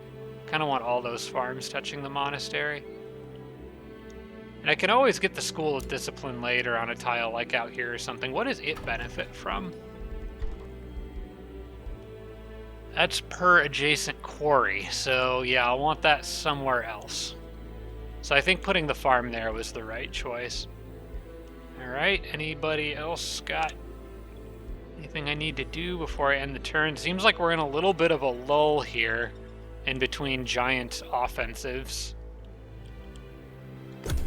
S1: Kind of want all those farms touching the monastery. And I can always get the School of Discipline later on a tile like out here or something. What does it benefit from? That's per adjacent quarry. So yeah, I'll want that somewhere else. So I think putting the farm there was the right choice. Alright, anybody else got anything I need to do before I end the turn? Seems like we're in a little bit of a lull here in between giant offensives.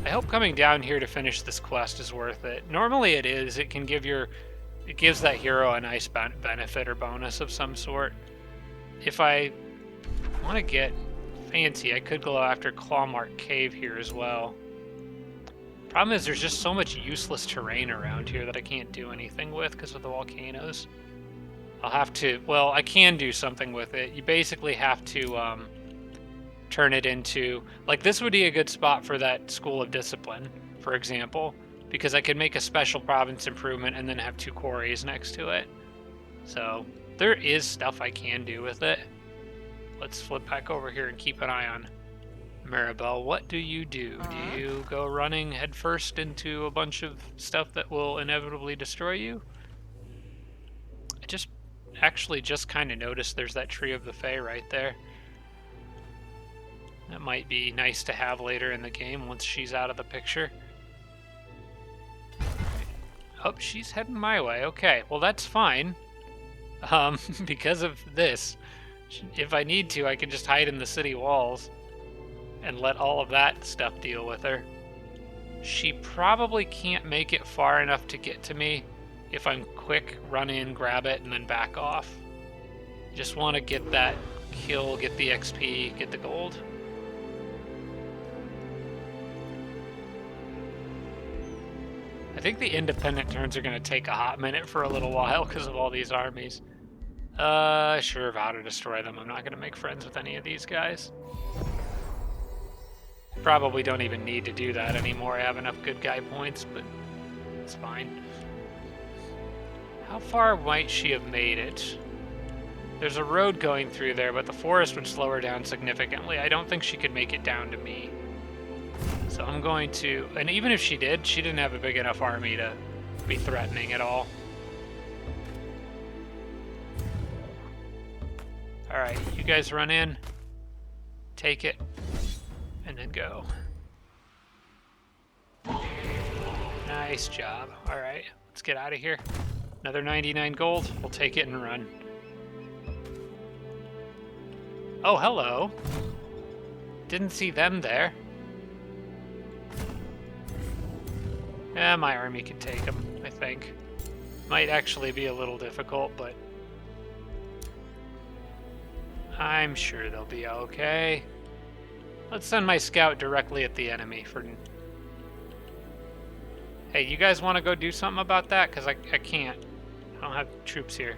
S1: I hope coming down here to finish this quest is worth it. Normally it is. It gives that hero a nice benefit or bonus of some sort. If I want to get fancy, I could go after Clawmark Cave here as well. Problem is there's just so much useless terrain around here that I can't do anything with because of the volcanoes. I'll have to, well, I can do something with it. You basically have to turn it into, like this would be a good spot for that School of Discipline, for example, because I could make a special province improvement and then have 2 quarries next to it. So there is stuff I can do with it. Let's flip back over here and keep an eye on Maribel. What do? Do you go running headfirst into a bunch of stuff that will inevitably destroy you? I just kind of noticed there's that Tree of the Fae right there. That might be nice to have later in the game once she's out of the picture. Oh, she's heading my way. Okay, well that's fine. Because of this, if I need to, I can just hide in the city walls and let all of that stuff deal with her. She probably can't make it far enough to get to me if I'm quick, run in, grab it, and then back off. Just want to get that kill, get the XP, get the gold. I think the independent turns are going to take a hot minute for a little while because of all these armies. Sure, vow to destroy them. I'm not going to make friends with any of these guys. Probably don't even need to do that anymore. I have enough good guy points, but it's fine. How far might she have made it? There's a road going through there, but the forest would slow her down significantly. I don't think she could make it down to me. So I'm going to... And even if she did, she didn't have a big enough army to be threatening at all. Alright, you guys run in. Take it. And then go. Nice job. Alright, let's get out of here. Another 99 gold. We'll take it and run. Oh, hello. Didn't see them there. Yeah, my army can take them, I think. Might actually be a little difficult, but I'm sure they'll be okay. Let's send my scout directly at the enemy for... Hey, you guys want to go do something about that? Because I can't. I don't have troops here.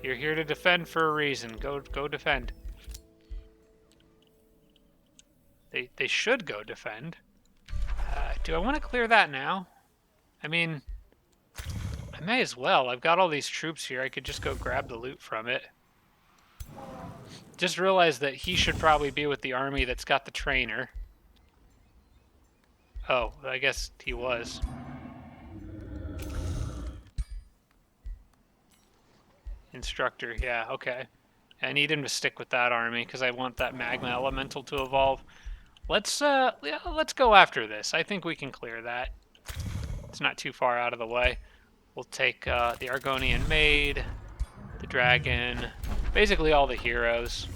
S1: You're here to defend for a reason. Go defend. They should go defend. Do I want to clear that now? I mean, I may as well. I've got all these troops here. I could just go grab the loot from it. Just realized that he should probably be with the army that's got the trainer. Oh, I guess he was. Instructor, yeah, okay. I need him to stick with that army because I want that magma elemental to evolve. Yeah, let's go after this. I think we can clear that. It's not too far out of the way. We'll take the Argonian Maid, the Dragon, basically all the heroes.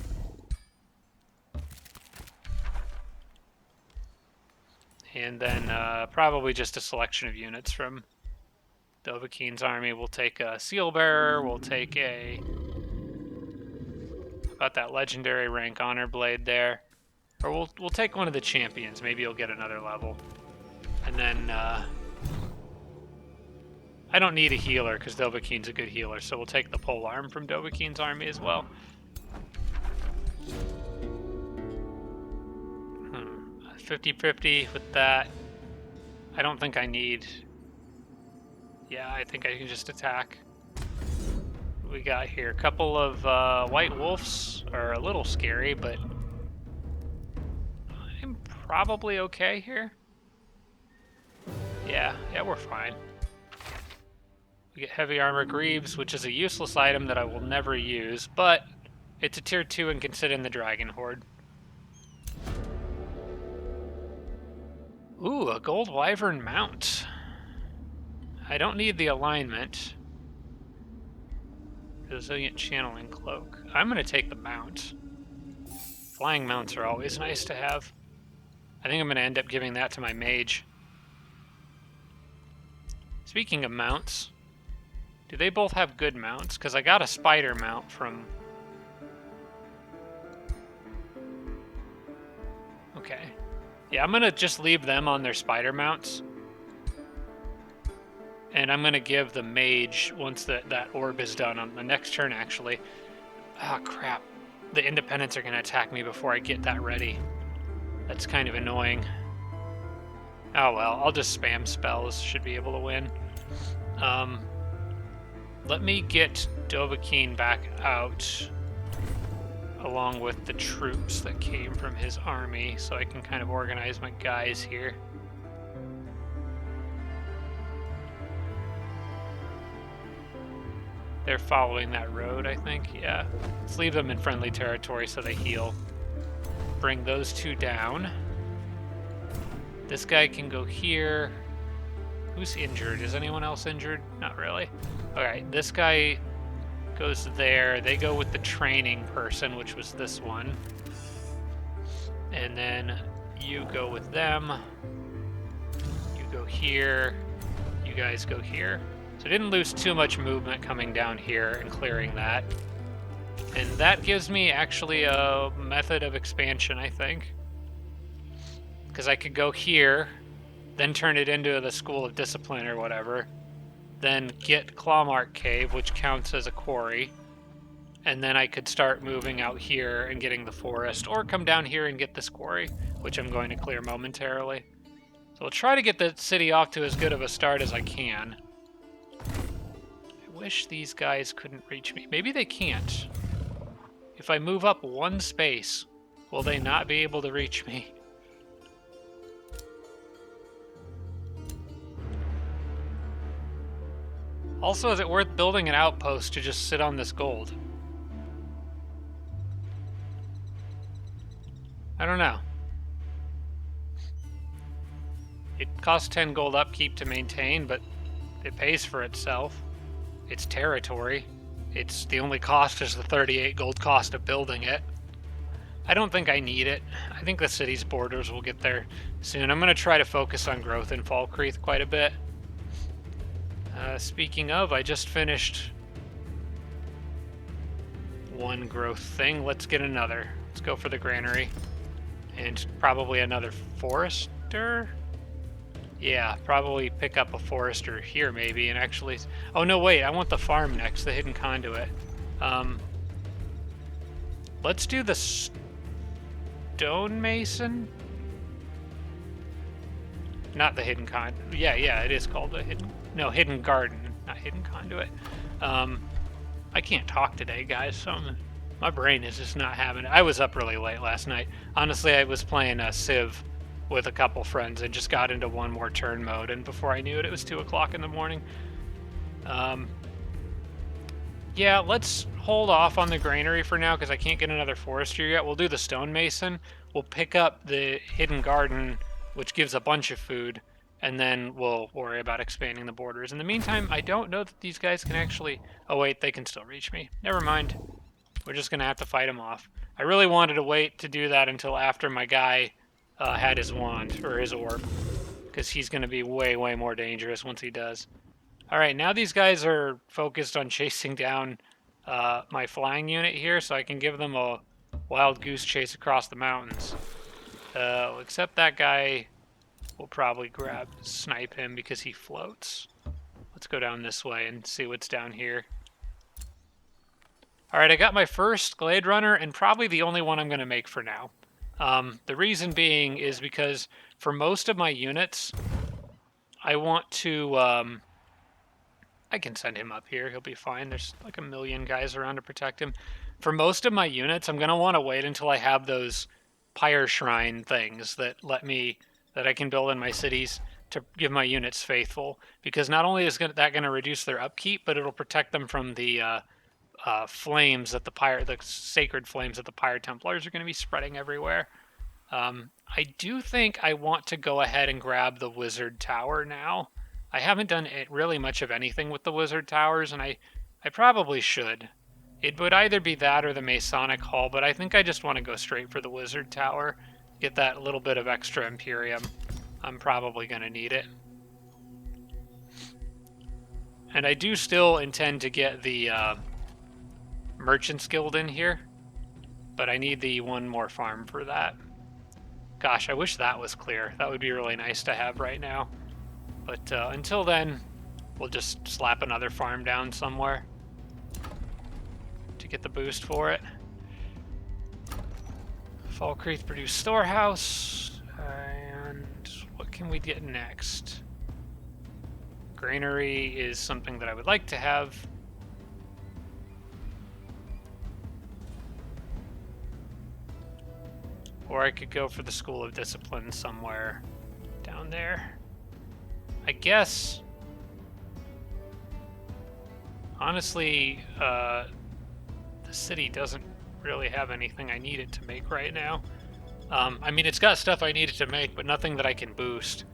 S1: And then probably just a selection of units from Dovahkiin's army. We'll take a Seal Bearer, we'll take a... About that legendary rank honor blade there. Or we'll take one of the champions. Maybe you'll get another level. And then I don't need a healer because Dovahkiin's a good healer, so we'll take the pole arm from Dovahkiin's army as well. 50-50 with that. I don't think I need... Yeah, I think I can just attack. What we got here? A couple of white wolves are a little scary, but I'm probably okay here. Yeah, we're fine. We get heavy armor greaves, which is a useless item that I will never use, but it's a tier 2 and can sit in the dragon horde. Ooh, a gold wyvern mount. I don't need the alignment. Resilient channeling cloak. I'm gonna take the mount. Flying mounts are always nice to have. I think I'm gonna end up giving that to my mage. Speaking of mounts, do they both have good mounts? Because I got a spider mount from... Okay. Yeah, I'm gonna just leave them on their spider mounts. And I'm gonna give the mage, once that orb is done, on the next turn actually. Ah, crap. The independents are gonna attack me before I get that ready. That's kind of annoying. Oh well, I'll just spam spells, should be able to win. Let me get Dovahkiin back out along with the troops that came from his army so I can kind of organize my guys here. They're following that road, I think. Yeah. Let's leave them in friendly territory so they heal. Bring those two down. This guy can go here. Who's injured? Is anyone else injured? Not really. Alright, this guy goes there. They go with the training person, which was this one. And then you go with them. You go here. You guys go here. So I didn't lose too much movement coming down here and clearing that. And that gives me actually a method of expansion, I think. Because I could go here, then turn it into the School of Discipline or whatever, then get Clawmark Cave, which counts as a quarry, and then I could start moving out here and getting the forest, or come down here and get this quarry, which I'm going to clear momentarily. So I'll try to get the city off to as good of a start as I can. I wish these guys couldn't reach me. Maybe they can't. If I move up one space, will they not be able to reach me? Also, is it worth building an outpost to just sit on this gold? I don't know. It costs 10 gold upkeep to maintain, but it pays for itself. It's territory. It's the only cost is the 38 gold cost of building it. I don't think I need it. I think the city's borders will get there soon. I'm going to try to focus on growth in Falkreath quite a bit. Speaking of, I just finished one growth thing. Let's get another. Let's go for the granary. And probably another forester? Yeah, probably pick up a forester here maybe and actually... Oh no, wait, I want the farm next, the hidden conduit. Let's do the stonemason. not the hidden conduit. Yeah, it is called the hidden garden, not hidden conduit. I can't talk today, guys, so my brain is just not having it. I was up really late last night. Honestly, I was playing Civ with a couple friends and just got into one more turn mode, and before I knew it, it was 2 o'clock in the morning. Yeah, let's hold off on the granary for now because I can't get another forester yet. We'll do the stonemason. We'll pick up the hidden garden, which gives a bunch of food, and then we'll worry about expanding the borders. In the meantime, I don't know that these guys can actually... Oh, wait, they can still reach me. Never mind. We're just going to have to fight them off. I really wanted to wait to do that until after my guy had his wand, or his orb, because he's going to be way, way more dangerous once he does. Alright, now these guys are focused on chasing down my flying unit here, so I can give them a wild goose chase across the mountains. Except that guy will probably snipe him because he floats. Let's go down this way and see what's down here. Alright, I got my first Glade Runner, and probably the only one I'm going to make for now. The reason being is because for most of my units, I want to... I can send him up here. He'll be fine. There's like a million guys around to protect him. For most of my units, I'm going to want to wait until I have those pyre shrine things that I can build in my cities to give my units faithful. Because not only is that going to reduce their upkeep, but it'll protect them from the flames that the sacred flames that the Pyre Templars are going to be spreading everywhere. I do think I want to go ahead and grab the Wizard Tower now. I haven't done really much of anything with the Wizard Towers, and I probably should. It would either be that or the Masonic Hall, but I think I just want to go straight for the Wizard Tower. Get that little bit of extra Imperium. I'm probably going to need it. And I do still intend to get the Merchants Guild in here, but I need the one more farm for that. Gosh, I wish that was clear. That would be really nice to have right now. But until then, we'll just slap another farm down somewhere to get the boost for it. Falkreath produced storehouse. And what can we get next? Granary is something that I would like to have. Or I could go for the School of Discipline somewhere down there. I guess, honestly, the city doesn't really have anything I need it to make right now. I mean, it's got stuff I need it to make, but nothing that I can boost.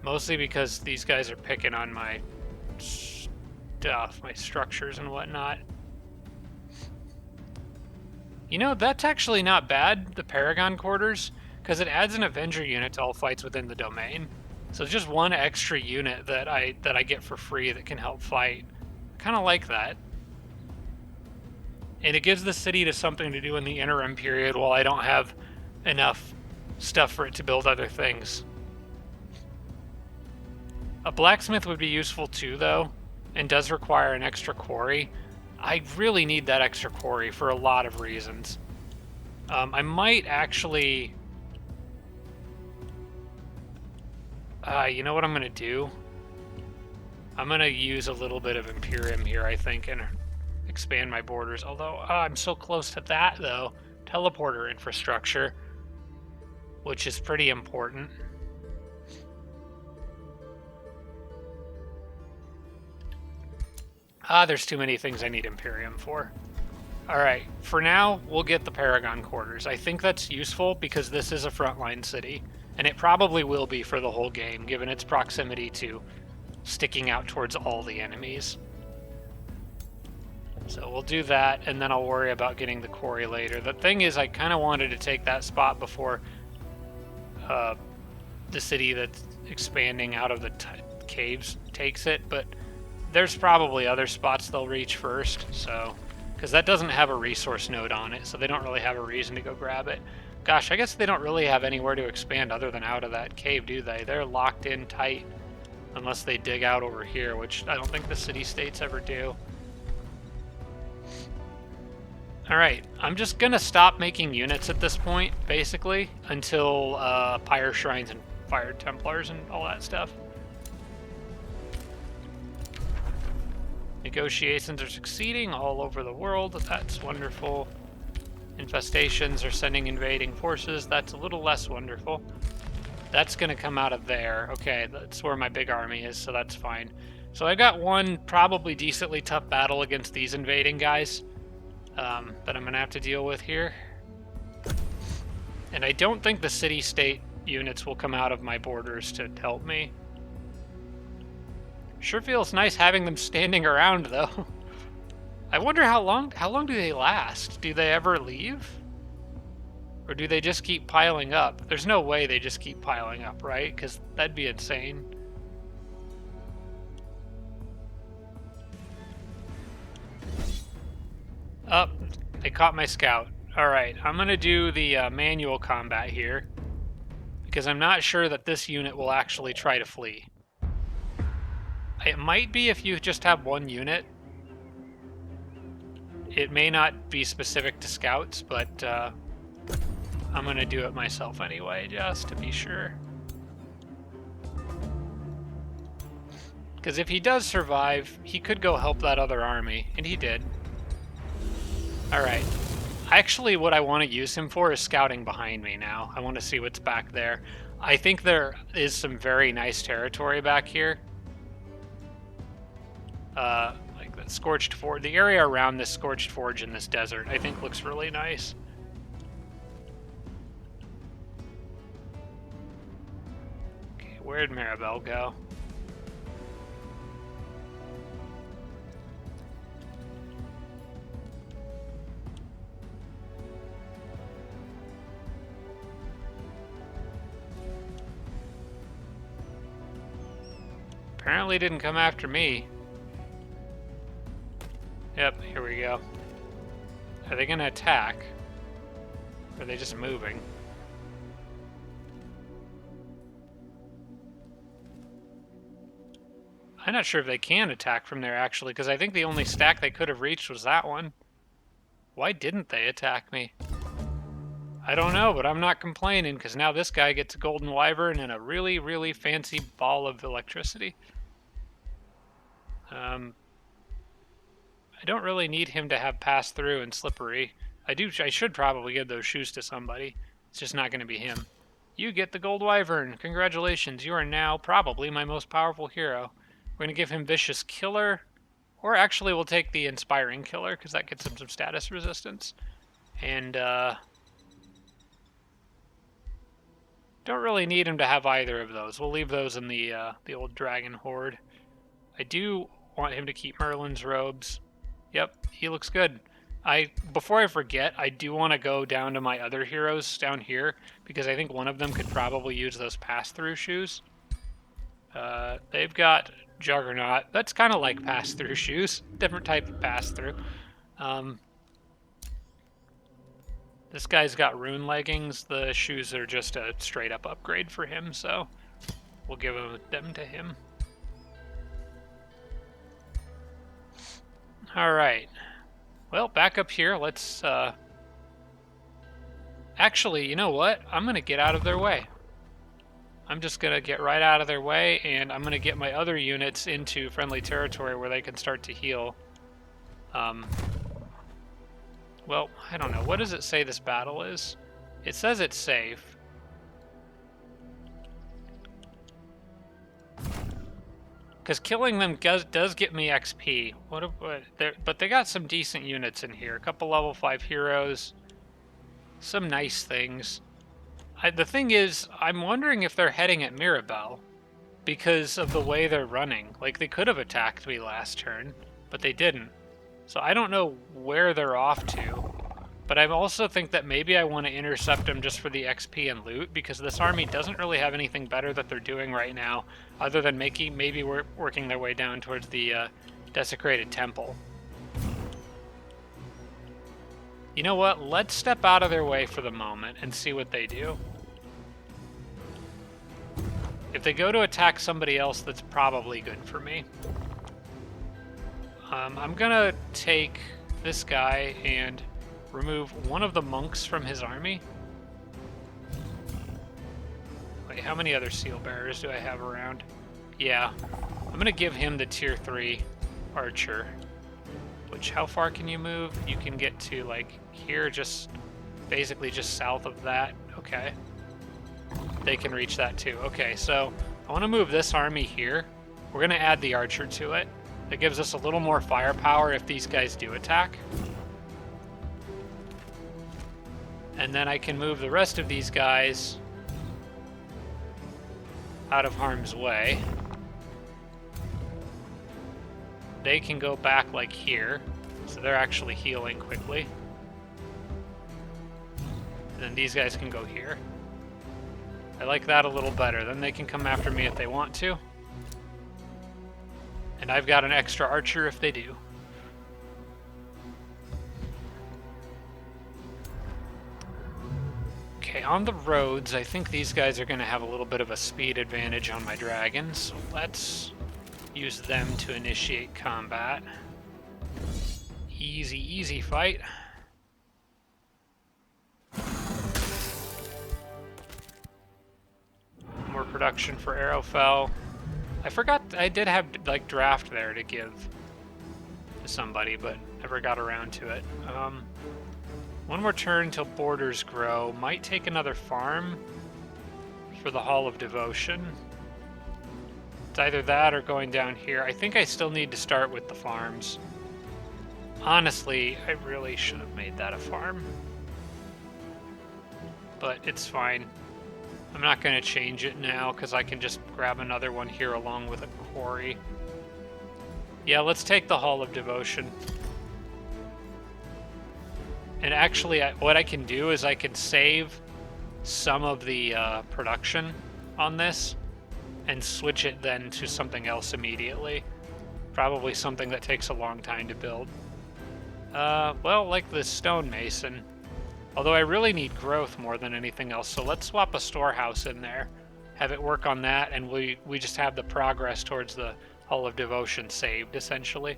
S1: Mostly because these guys are picking on my stuff, my structures and whatnot. You know, that's actually not bad, the Paragon Quarters, because it adds an Avenger unit to all fights within the domain. So it's just one extra unit that I get for free that can help fight. I kind of like that. And it gives the city to something to do in the interim period while I don't have enough stuff for it to build other things. A blacksmith would be useful too, though, and does require an extra quarry. I really need that extra quarry for a lot of reasons. I might actually... you know what I'm going to do? I'm going to use a little bit of Imperium here, I think, and expand my borders. Although, I'm so close to that, though. Teleporter infrastructure, which is pretty important. There's too many things I need Imperium for. Alright, for now, we'll get the Paragon Quarters. I think that's useful because this is a frontline city. And it probably will be for the whole game, given its proximity to sticking out towards all the enemies. So we'll do that, and then I'll worry about getting the quarry later. The thing is, I kind of wanted to take that spot before the city that's expanding out of the caves takes it, but there's probably other spots they'll reach first, so... Because that doesn't have a resource node on it, so they don't really have a reason to go grab it. Gosh, I guess they don't really have anywhere to expand other than out of that cave, do they? They're locked in tight, unless they dig out over here, which I don't think the city-states ever do. Alright, I'm just gonna stop making units at this point, basically, until Pyre Shrines and fired Templars and all that stuff. Negotiations are succeeding all over the world. That's wonderful. Infestations are sending invading forces. That's a little less wonderful. That's going to come out of there. Okay, that's where my big army is, so that's fine. So I got one probably decently tough battle against these invading guys that I'm going to have to deal with here. And I don't think the city-state units will come out of my borders to help me. Sure feels nice having them standing around, though. I wonder how long do they last? Do they ever leave? Or do they just keep piling up? There's no way they just keep piling up, right? Because that'd be insane. Oh, they caught my scout. Alright, I'm going to do the manual combat here. Because I'm not sure that this unit will actually try to flee. It might be if you just have one unit. It may not be specific to scouts, but I'm going to do it myself anyway, just to be sure. Because if he does survive, he could go help that other army, and he did. Alright. Actually, what I want to use him for is scouting behind me now. I want to see what's back there. I think there is some very nice territory back here. Like that Scorched Forge. The area around this Scorched Forge in this desert, I think looks really nice. Okay, where'd Maribel go? Apparently didn't come after me. Yep, here we go. Are they gonna attack? Or are they just moving? I'm not sure if they can attack from there, actually, because I think the only stack they could have reached was that one. Why didn't they attack me? I don't know, but I'm not complaining, because now this guy gets a golden wyvern and a really, really fancy ball of electricity. I don't really need him to have pass through and slippery. I should probably give those shoes to somebody. It's just not going to be him. You get the gold wyvern. Congratulations. You are now probably my most powerful hero. We're going to give him vicious killer. Or actually we'll take the inspiring killer because that gets him some status resistance. And don't really need him to have either of those. We'll leave those in the old dragon horde. I do want him to keep Merlin's robes. Yep, he looks good. Before I forget, I do want to go down to my other heroes down here, because I think one of them could probably use those pass-through shoes. They've got Juggernaut. That's kind of like pass-through shoes. Different type of pass-through. This guy's got rune leggings. The shoes are just a straight-up upgrade for him, so we'll give them to him. Alright. Well, back up here, let's, Actually, you know what? I'm gonna get out of their way. I'm just gonna get right out of their way, and I'm gonna get my other units into friendly territory where they can start to heal. Well, I don't know. What does it say this battle is? It says it's safe. Because killing them does get me XP. But they got some decent units in here. A couple level 5 heroes. Some nice things. The thing is, I'm wondering if they're heading at Mirabelle. Because of the way they're running. Like, they could have attacked me last turn. But they didn't. So I don't know where they're off to. But I also think that maybe I want to intercept them just for the XP and loot, because this army doesn't really have anything better that they're doing right now, other than maybe working their way down towards the desecrated temple. You know what? Let's step out of their way for the moment and see what they do. If they go to attack somebody else, that's probably good for me. I'm gonna take this guy and remove one of the monks from his army. Wait, how many other seal bearers do I have around? Yeah, I'm going to give him the tier 3 archer. Which, how far can you move? You can get to, like, here, just basically just south of that. Okay. They can reach that too. Okay, so I want to move this army here. We're going to add the archer to it. That gives us a little more firepower if these guys do attack. And then I can move the rest of these guys out of harm's way. They can go back like here, so they're actually healing quickly. And then these guys can go here. I like that a little better. Then they can come after me if they want to. And I've got an extra archer if they do. Okay, on the roads, I think these guys are going to have a little bit of a speed advantage on my dragons. So let's use them to initiate combat. Easy, easy fight. More production for Arrowfell. I forgot I did have like draft there to give to somebody, but never got around to it. One more turn till borders grow. Might take another farm for the Hall of Devotion. It's either that or going down here. I think I still need to start with the farms. Honestly, I really should have made that a farm. But it's fine. I'm not going to change it now because I can just grab another one here along with a quarry. Yeah, let's take the Hall of Devotion. And actually, what I can do is I can save some of the production on this and switch it then to something else immediately. Probably something that takes a long time to build. Well, like the stonemason. Although I really need growth more than anything else, so let's swap a storehouse in there. Have it work on that, and we just have the progress towards the Hall of Devotion saved, essentially.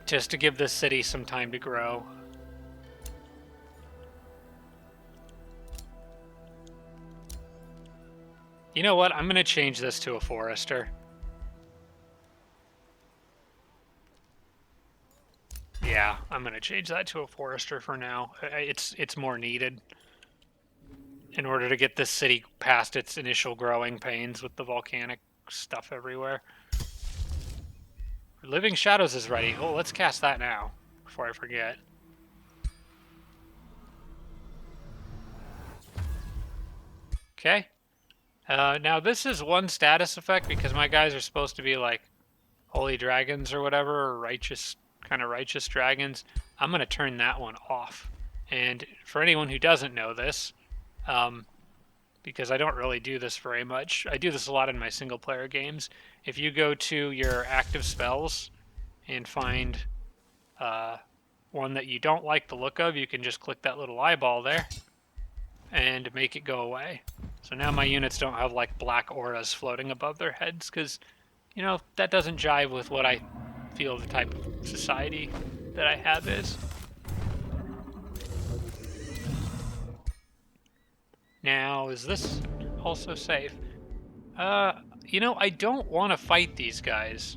S1: Just to give this city some time to grow. You know what? I'm going to change this to a forester. Yeah, I'm going to change that to a forester for now. It's more needed in order to get this city past its initial growing pains with the volcanic stuff everywhere. Living Shadows is ready. Oh, let's cast that now before I forget. Okay. Now this is one status effect because my guys are supposed to be like holy dragons or whatever, or righteous dragons. I'm going to turn that one off. And for anyone who doesn't know this, because I don't really do this very much, I do this a lot in my single player games. If you go to your active spells and find one that you don't like the look of, you can just click that little eyeball there and make it go away. So now my units don't have like black auras floating above their heads because, you know, that doesn't jive with what I feel the type of society that I have is. Now, is this also safe? You know, I don't want to fight these guys.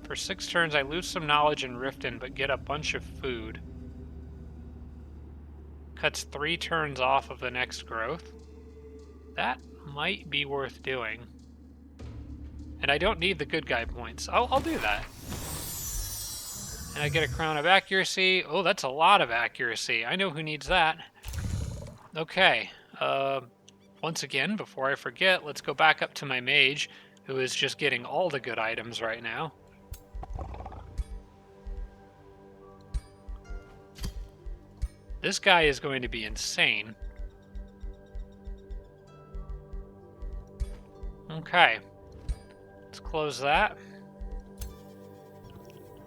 S1: For 6 turns, I lose some knowledge in Riften, but get a bunch of food. Cuts 3 turns off of the next growth. That might be worth doing. And I don't need the good guy points. I'll do that. And I get a crown of accuracy. Oh, that's a lot of accuracy. I know who needs that. Okay. Once again, before I forget, let's go back up to my mage, who is just getting all the good items right now. This guy is going to be insane. Okay. Let's close that.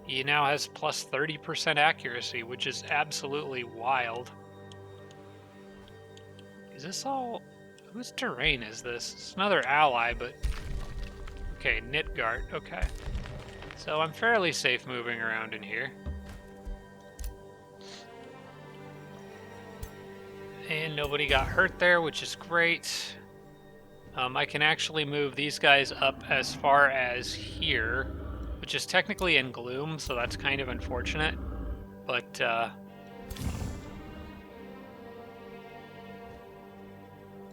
S1: He now has plus 30% accuracy, which is absolutely wild. Is this all... Whose terrain is this? It's another ally, but... Okay, Nitgart, okay. So I'm fairly safe moving around in here. And nobody got hurt there, which is great. I can actually move these guys up as far as here, which is technically in gloom, so that's kind of unfortunate. But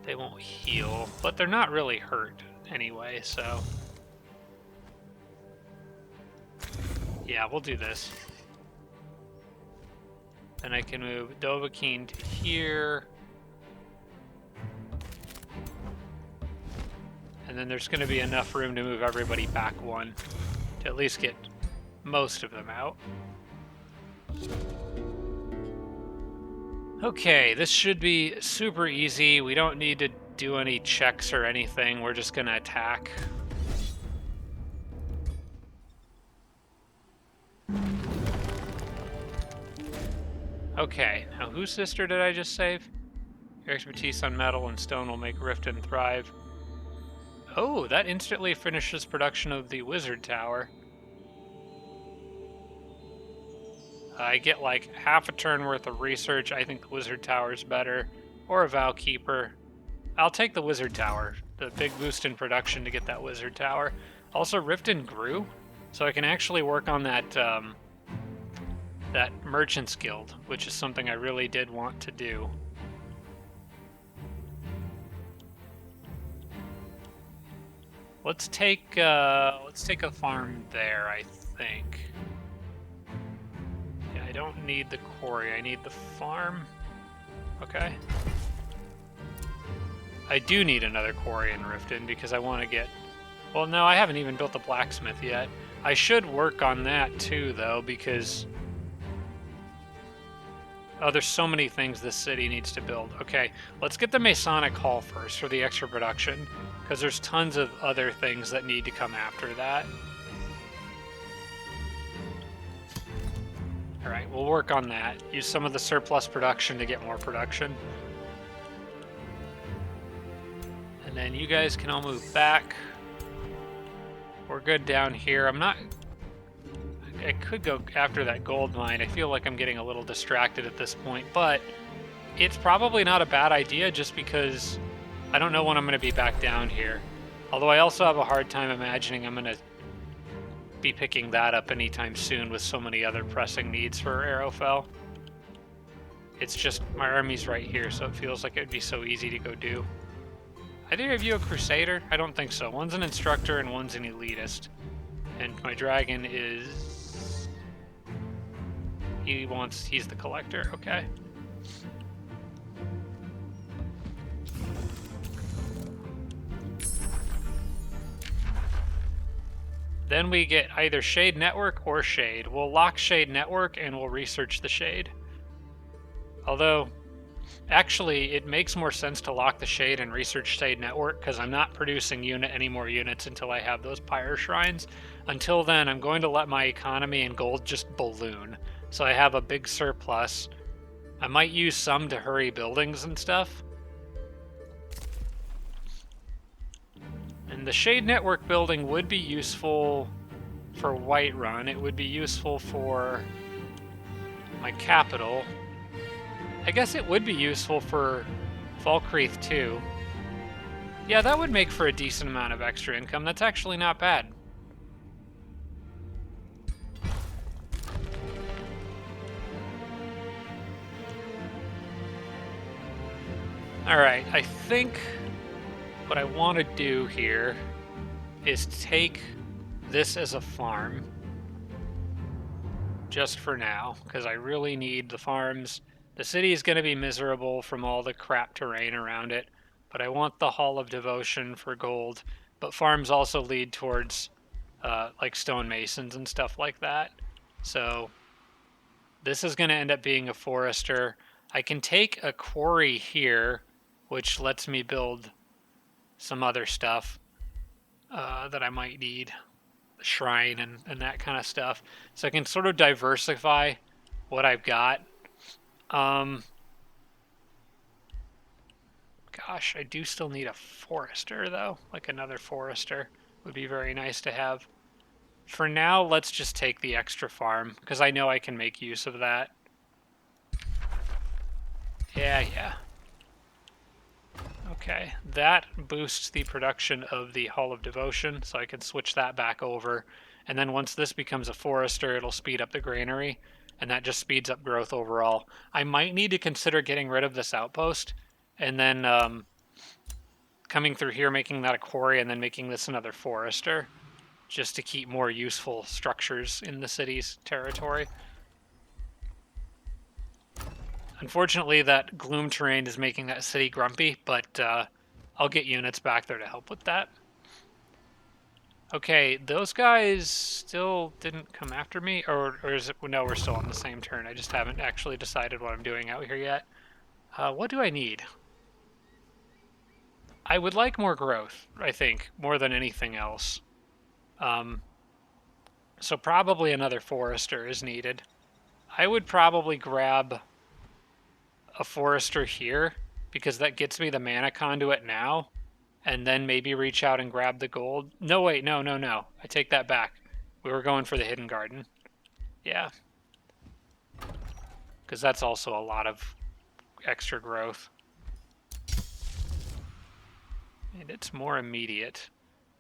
S1: they won't heal. But they're not really hurt anyway, so... yeah, we'll do this. Then I can move Dovahkiin to here. And then there's going to be enough room to move everybody back one to at least get most of them out. Okay, this should be super easy. We don't need to do any checks or anything. We're just going to attack. Okay, now whose sister did I just save? Your expertise on metal and stone will make Riften thrive. Oh, that instantly finishes production of the wizard tower. I get like half a turn worth of research. I think the wizard tower is better. Or a vow keeper. I'll take the wizard tower. The big boost in production to get that wizard tower. Also, Riften grew, so I can actually work on that that merchant's guild, which is something I really did want to do. Let's take a farm there, I think. Yeah, I don't need the quarry. I need the farm. Okay. I do need another quarry in Riften because I want to get... well, no, I haven't even built the blacksmith yet. I should work on that too, though, because... oh, there's so many things this city needs to build. Okay, let's get the Masonic Hall first for the extra production, because there's tons of other things that need to come after that. Alright, we'll work on that. Use some of the surplus production to get more production. And then you guys can all move back. We're good down here. I could go after that gold mine. I feel like I'm getting a little distracted at this point, but it's probably not a bad idea just because I don't know when I'm going to be back down here. Although I also have a hard time imagining I'm going to be picking that up anytime soon with so many other pressing needs for Arrowfell. It's just my army's right here, so it feels like it would be so easy to go do. Either of you a crusader? I don't think so. One's an instructor and one's an elitist. And my dragon is... he's the collector, okay. Then we get either Shade Network or Shade. We'll lock Shade Network and we'll research the Shade. Although, actually, it makes more sense to lock the Shade and research Shade Network because I'm not producing any more units until I have those Pyre Shrines. Until then, I'm going to let my economy and gold just balloon. So I have a big surplus. I might use some to hurry buildings and stuff. And the Shade Network building would be useful for Whiterun. It would be useful for my capital. I guess it would be useful for Falkreath too. Yeah, that would make for a decent amount of extra income. That's actually not bad. Alright, I think what I want to do here is take this as a farm. Just for now, because I really need the farms. The city is going to be miserable from all the crap terrain around it, but I want the Hall of Devotion for gold. But farms also lead towards like stonemasons and stuff like that. So this is going to end up being a forester. I can take a quarry here, which lets me build some other stuff that I might need. The shrine and that kind of stuff. So I can sort of diversify what I've got. Gosh, I do still need a forester, though. Like another forester would be very nice to have. For now, let's just take the extra farm, because I know I can make use of that. Yeah. Okay, that boosts the production of the Hall of Devotion, so I can switch that back over. And then once this becomes a forester, it'll speed up the granary, and that just speeds up growth overall. I might need to consider getting rid of this outpost, and then coming through here, making that a quarry, and then making this another forester, just to keep more useful structures in the city's territory. Unfortunately, that gloom terrain is making that city grumpy, but I'll get units back there to help with that. Okay, those guys still didn't come after me, or is it? No, we're still on the same turn. I just haven't actually decided what I'm doing out here yet. What do I need? I would like more growth, I think, more than anything else. So probably another forester is needed. I would probably grab a forester here, because that gets me the mana conduit now, and then maybe reach out and grab the gold. No, wait, no. I take that back. We were going for the hidden garden. Yeah. Because that's also a lot of extra growth. And it's more immediate.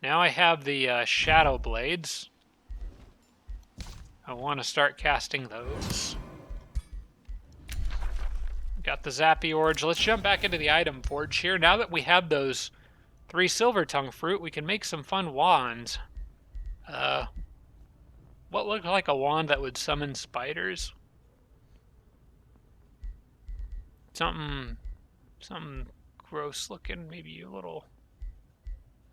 S1: Now I have the shadow blades. I want to start casting those. Got the Zappy Orge. Let's jump back into the item forge here. Now that we have those 3 silver tongue fruit, we can make some fun wands. What looked like a wand that would summon spiders? Something gross looking, maybe a little.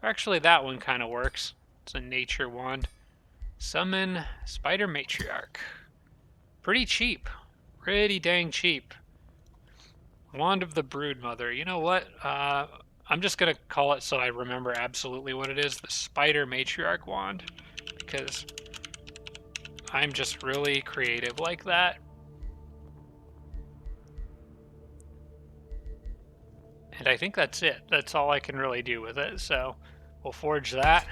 S1: Actually, that one kind of works. It's a nature wand. Summon Spider Matriarch. Pretty cheap. Pretty dang cheap. Wand of the Broodmother. You know what? I'm just going to call it so I remember absolutely what it is. The Spider Matriarch wand. Because I'm just really creative like that. And I think that's it. That's all I can really do with it. So we'll forge that.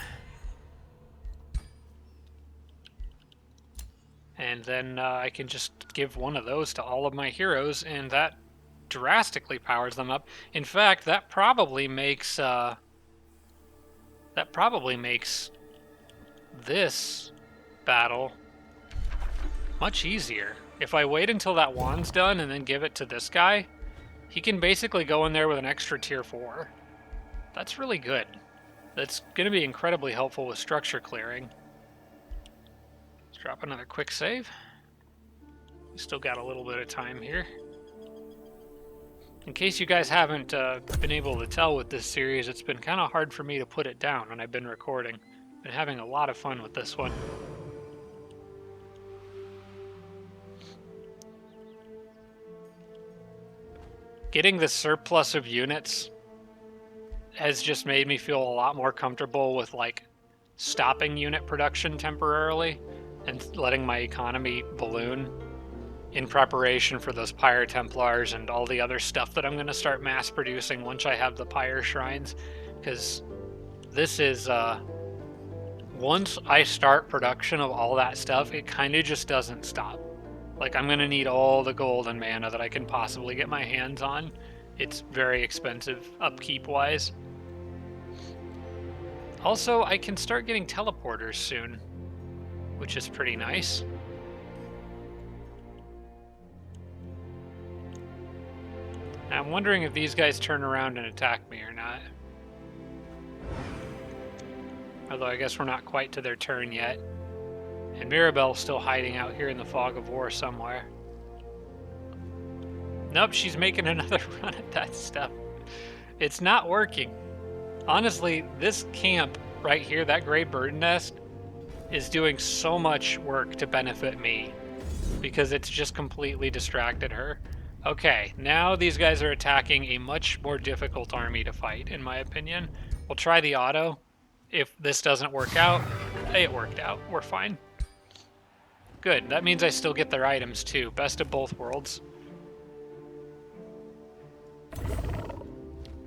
S1: And then I can just give one of those to all of my heroes, and that drastically powers them up. In fact, that probably makes this battle much easier. If I wait until that wand's done and then give it to this guy, he can basically go in there with an extra tier 4. That's really good. That's going to be incredibly helpful with structure clearing. Let's drop another quick save. We still got a little bit of time here. In case you guys haven't been able to tell with this series, it's been kind of hard for me to put it down when I've been recording. Been having a lot of fun with this one. Getting the surplus of units has just made me feel a lot more comfortable with like stopping unit production temporarily and letting my economy balloon in preparation for those Pyre Templars and all the other stuff that I'm going to start mass producing once I have the Pyre Shrines. Because this is, once I start production of all that stuff, it kind of just doesn't stop. Like, I'm going to need all the gold and mana that I can possibly get my hands on. It's very expensive upkeep-wise. Also, I can start getting teleporters soon, which is pretty nice. I'm wondering if these guys turn around and attack me or not. Although I guess we're not quite to their turn yet. And Mirabelle's still hiding out here in the fog of war somewhere. Nope, she's making another run at that stuff. It's not working. Honestly, this camp right here, that gray bird nest, is doing so much work to benefit me because it's just completely distracted her. Okay, now these guys are attacking a much more difficult army to fight, in my opinion. We'll try the auto. If this doesn't work out, it worked out. We're fine. Good, that means I still get their items too. Best of both worlds.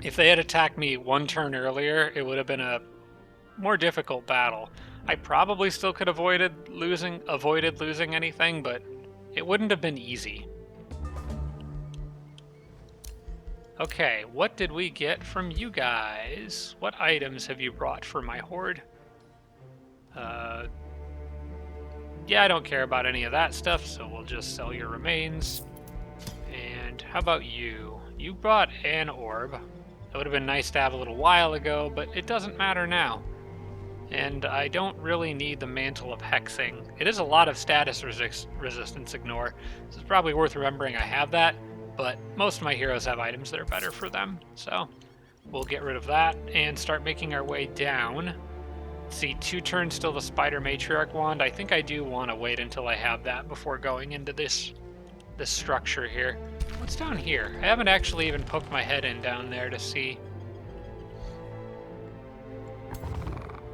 S1: If they had attacked me one turn earlier, it would have been a more difficult battle. I probably still could have avoided losing anything, but it wouldn't have been easy. Okay, what did we get from you guys? What items have you brought for my horde? Yeah, I don't care about any of that stuff, so we'll just sell your remains. And how about you? You brought an orb. That would have been nice to have a little while ago, but it doesn't matter now. And I don't really need the Mantle of Hexing. It is a lot of status resistance ignore, so it's probably worth remembering I have that, but most of my heroes have items that are better for them, so we'll get rid of that and start making our way down. See, 2 turns till the Spider Matriarch wand. I think I do want to wait until I have that before going into this structure here. What's down here? I haven't actually even poked my head in down there to see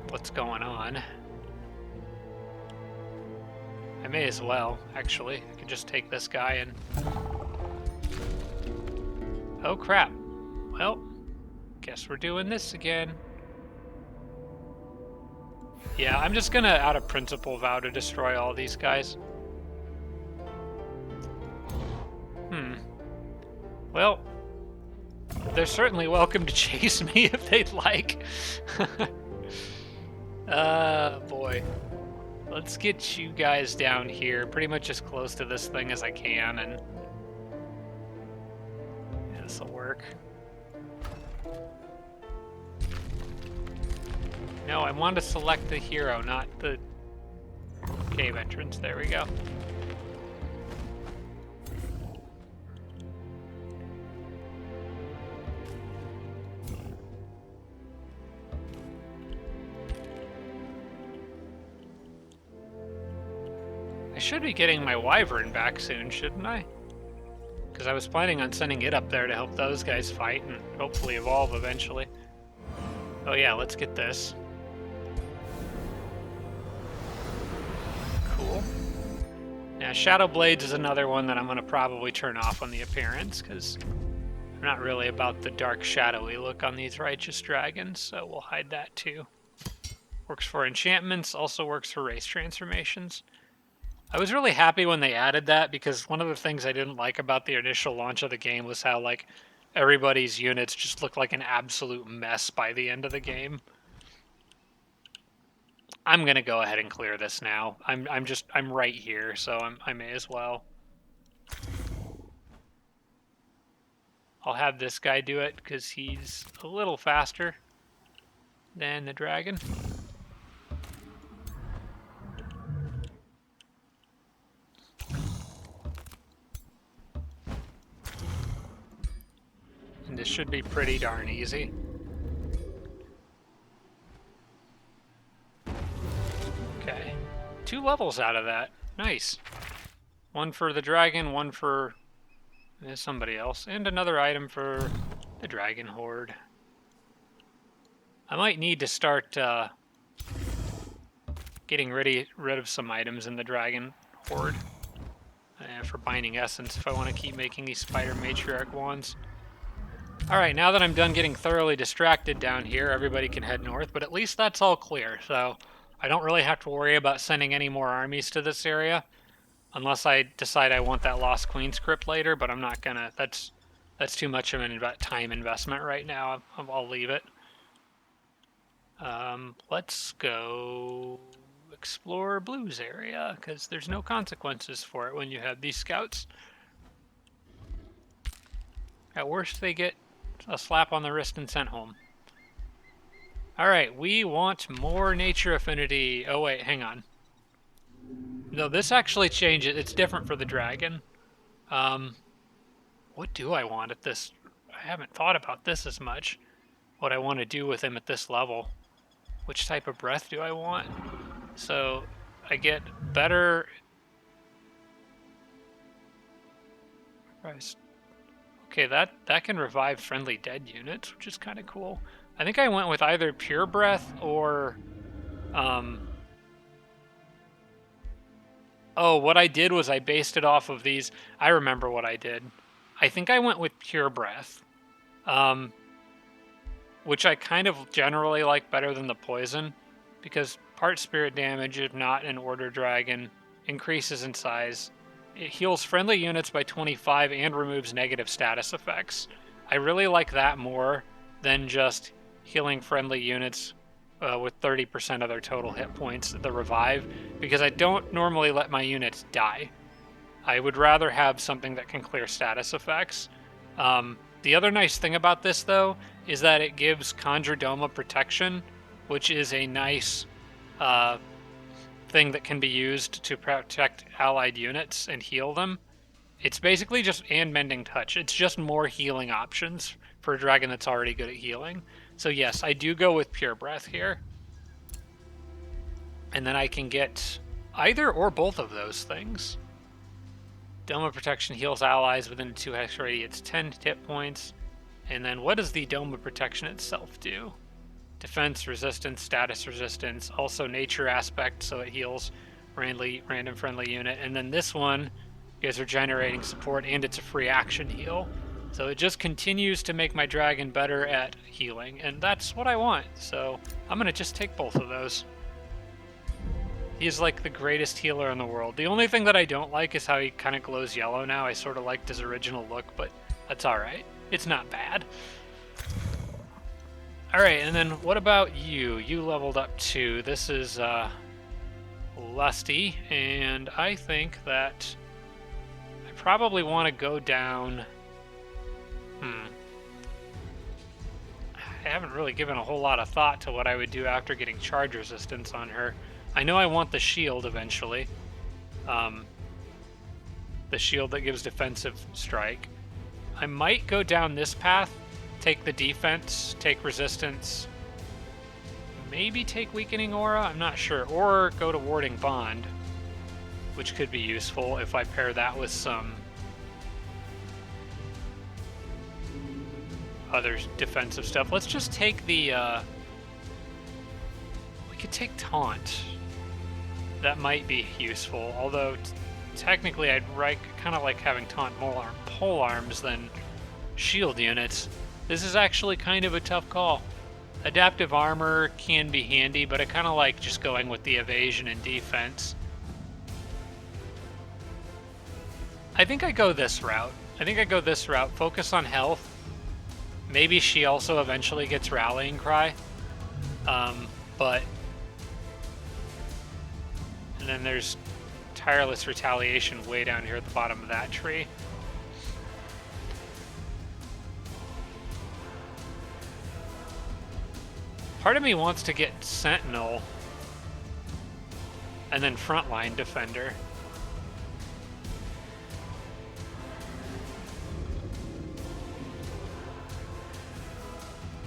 S1: what's going on. I may as well, actually. I could just take this guy and... Oh crap. Well, guess we're doing this again. Yeah, I'm just gonna, out of principle, vow to destroy all these guys. Well, they're certainly welcome to chase me if they'd like. Boy. Let's get you guys down here, pretty much as close to this thing as I can, and yeah, this'll work. No, I want to select the hero, not the cave entrance. There we go. I should be getting my wyvern back soon, shouldn't I? Because I was planning on sending it up there to help those guys fight and hopefully evolve eventually. Oh yeah, let's get this. Cool. Now, Shadow Blades is another one that I'm going to probably turn off on the appearance, because I'm not really about the dark, shadowy look on these righteous dragons, so we'll hide that too. Works for enchantments, also works for race transformations. I was really happy when they added that, because one of the things I didn't like about the initial launch of the game was how, like, everybody's units just looked like an absolute mess by the end of the game. I'm gonna go ahead and clear this now. I'm right here, so I may as well. I'll have this guy do it because he's a little faster than the dragon. And this should be pretty darn easy. Okay. 2 levels out of that. Nice. One for the dragon, one for somebody else, and another item for the dragon horde. I might need to start getting rid of some items in the dragon horde for binding essence if I want to keep making these spider matriarch wands. Alright, now that I'm done getting thoroughly distracted down here, everybody can head north, but at least that's all clear, so I don't really have to worry about sending any more armies to this area, unless I decide I want that Lost Queen's Crypt later, but I'm not gonna. That's too much of an time investment right now. I'll leave it. Let's go explore Blue's area, because there's no consequences for it when you have these scouts. At worst, they get a slap on the wrist and sent home. Alright, we want more nature affinity. Oh wait, hang on. No, this actually changes. It's different for the dragon. What do I want at this? I haven't thought about this as much. What I want to do with him at this level. Which type of breath do I want? So, I get better... Okay, that can revive friendly dead units, which is kind of cool. I think I went with either Pure Breath or... Oh, what I did was I based it off of these. I remember what I did. I think I went with Pure Breath, which I kind of generally like better than the Poison, because part spirit damage, if not an Order Dragon, increases in size. It heals friendly units by 25 and removes negative status effects. I really like that more than just healing friendly units with 30% of their total hit points, the revive, because I don't normally let my units die. I would rather have something that can clear status effects. The other nice thing about this, though, is that it gives Conjure Doma protection, which is a nice thing that can be used to protect allied units and heal them. It's basically just and Mending Touch. It's just more healing options for a dragon that's already good at healing. So yes, I do go with Pure Breath here. And then I can get either or both of those things. Doma Protection heals allies within a 2 hex radius 10 hit points. And then what does the Doma Protection itself do? Defense, resistance, status resistance, also nature aspect, so it heals random friendly unit. And then this one is regenerating support, and it's a free action heal. So it just continues to make my dragon better at healing, and that's what I want. So I'm going to just take both of those. He's like the greatest healer in the world. The only thing that I don't like is how he kind of glows yellow now. I sort of liked his original look, but that's alright. It's not bad. Alright, and then what about you? You leveled up 2. This is Lusty, and I think that I probably want to go down... I haven't really given a whole lot of thought to what I would do after getting charge resistance on her. I know I want the shield eventually. The shield that gives defensive strike. I might go down this path, take the defense, take resistance, maybe take weakening aura, I'm not sure, or go to warding bond, which could be useful if I pair that with some other defensive stuff. Let's just take the, we could take taunt. That might be useful, although technically I'd kind of like having taunt pole arms than shield units. This is actually kind of a tough call. Adaptive armor can be handy, but I kind of like just going with the evasion and defense. I think I go this route. Focus on health. Maybe she also eventually gets Rallying Cry. But... And then there's Tireless Retaliation way down here at the bottom of that tree. Part of me wants to get Sentinel and then Frontline Defender.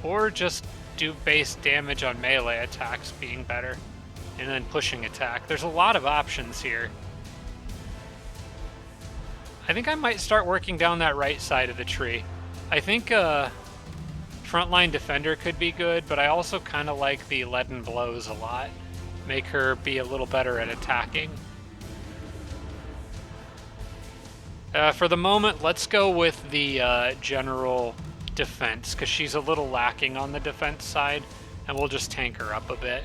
S1: Or just do base damage on melee attacks being better. And then pushing attack. There's a lot of options here. I think I might start working down that right side of the tree. I think Frontline Defender could be good, but I also kind of like the Leaden Blows a lot. Make her be a little better at attacking. For the moment, let's go with the general defense, because she's a little lacking on the defense side, and we'll just tank her up a bit.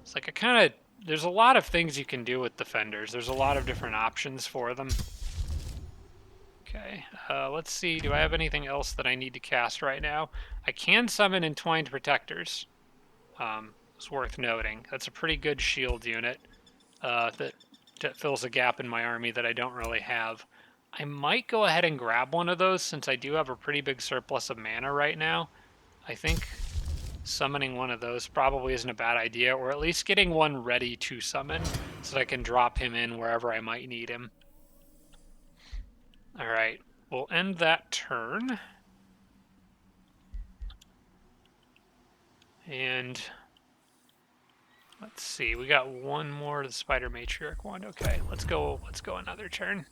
S1: It's like there's a lot of things you can do with defenders. There's a lot of different options for them. Okay, let's see. Do I have anything else that I need to cast right now? I can summon Entwined Protectors. It's worth noting. That's a pretty good shield unit that fills a gap in my army that I don't really have. I might go ahead and grab one of those since I do have a pretty big surplus of mana right now. I think summoning one of those probably isn't a bad idea, or at least getting one ready to summon so that I can drop him in wherever I might need him. Alright, we'll end that turn. And let's see, we got one more of the Spider Matriarch one. Okay, let's go another turn.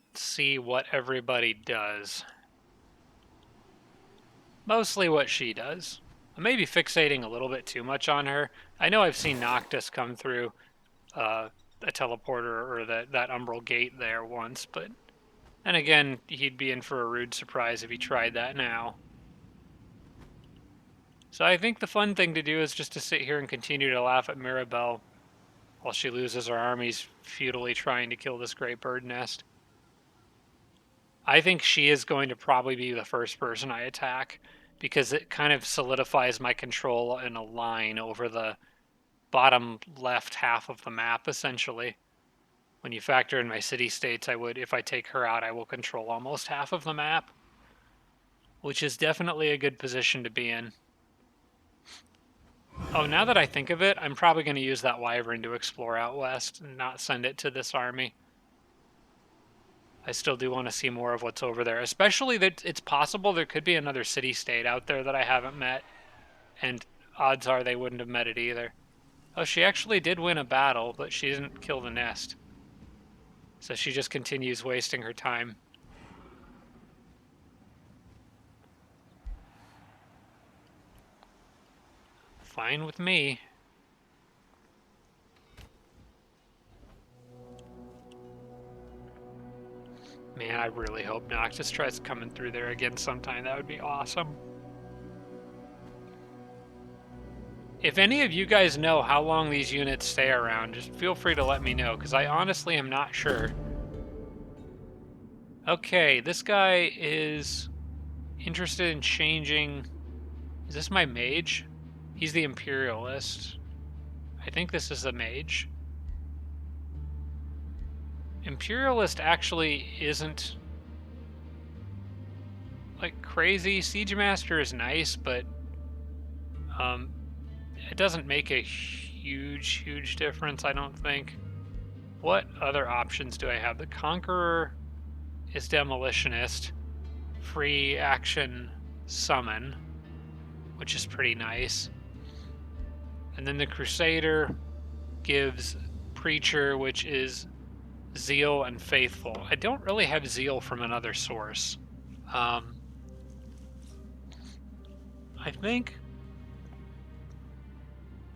S1: Let's see what everybody does. Mostly what she does. I may be fixating a little bit too much on her. I know I've seen Noctis come through a teleporter or that umbral gate there once, but then again, he'd be in for a rude surprise if he tried that now. So I think the fun thing to do is just to sit here and continue to laugh at Mirabelle while she loses her armies futilely trying to kill this great bird nest. I think she is going to probably be the first person I attack, because it kind of solidifies my control in a line over the bottom left half of the map, essentially. When you factor in my city-states, if I take her out, I will control almost half of the map, which is definitely a good position to be in. Oh, now that I think of it, I'm probably going to use that wyvern to explore out west and not send it to this army. I still do want to see more of what's over there, especially that it's possible there could be another city-state out there that I haven't met, and odds are they wouldn't have met it either. Oh, she actually did win a battle, but she didn't kill the nest. So she just continues wasting her time. Fine with me. Man, I really hope Noctis tries coming through there again sometime. That would be awesome. If any of you guys know how long these units stay around, just feel free to let me know, because I honestly am not sure. Okay, this guy is interested in changing... Is this my mage? He's the Imperialist. I think this is the mage. Imperialist actually isn't like crazy. Siege Master is nice, but it doesn't make a huge difference, I don't think. What other options do I have? The Conqueror is Demolitionist. Free action summon, which is pretty nice. And then the Crusader gives Preacher, which is Zeal and Faithful. I don't really have Zeal from another source. I think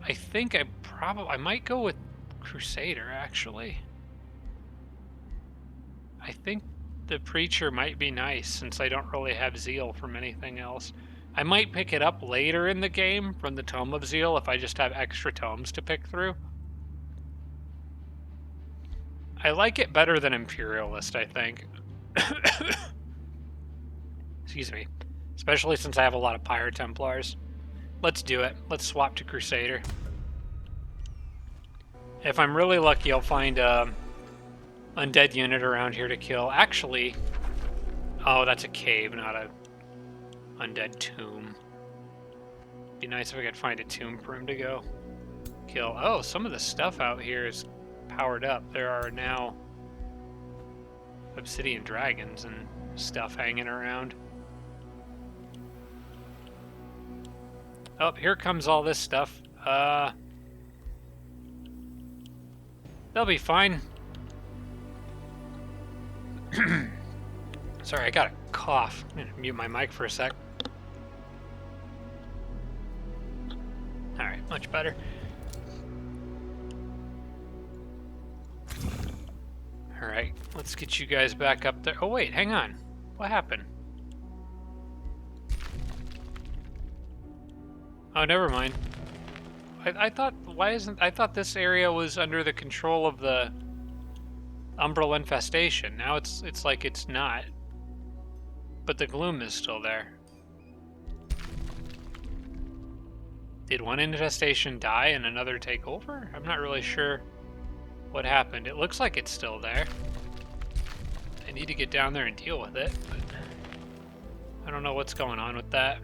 S1: I might go with Crusader, actually. I think the Preacher might be nice, since I don't really have Zeal from anything else. I might pick it up later in the game from the Tome of Zeal if I just have extra tomes to pick through. I like it better than Imperialist, I think. Excuse me. Especially since I have a lot of Pyre Templars. Let's do it. Let's swap to Crusader. If I'm really lucky, I'll find a undead unit around here to kill. Actually, oh, that's a cave, not a undead tomb. Be nice if I could find a tomb for him to go kill. Oh, some of the stuff out here is powered up. There are now obsidian dragons and stuff hanging around. Oh, here comes all this stuff. They'll be fine. Sorry, I got a cough. I'm gonna mute my mic for a sec. Alright, much better. Alright, let's get you guys back up there. Oh wait, hang on. What happened? Oh, never mind. I thought, I thought this area was under the control of the Umbral Infestation. Now it's like it's not. But the gloom is still there. Did one infestation die and another take over? I'm not really sure what happened. It looks like it's still there. I need to get down there and deal with it, but I don't know what's going on with that.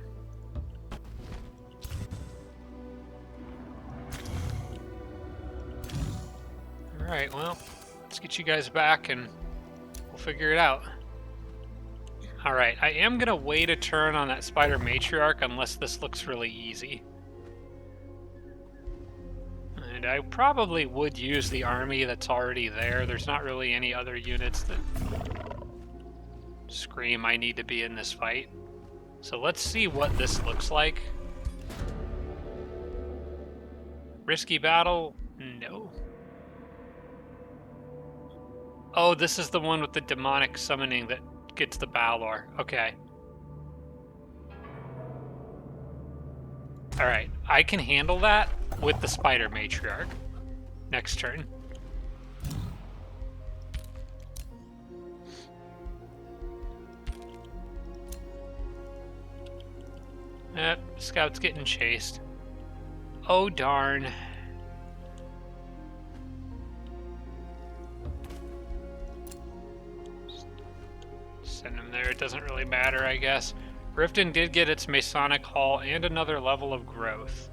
S1: Alright, well, let's get you guys back and we'll figure it out. Alright, I am going to wait a turn on that Spider Matriarch unless this looks really easy. And I probably would use the army that's already there. There's not really any other units that scream I need to be in this fight. So let's see what this looks like. Risky battle? No. Oh, this is the one with the demonic summoning that gets the Balor. Okay. Alright, I can handle that with the Spider Matriarch. next turn. Scout's getting chased. Oh, darn. Send him there. It doesn't really matter, I guess. Riften did get its Masonic Hall and another level of growth.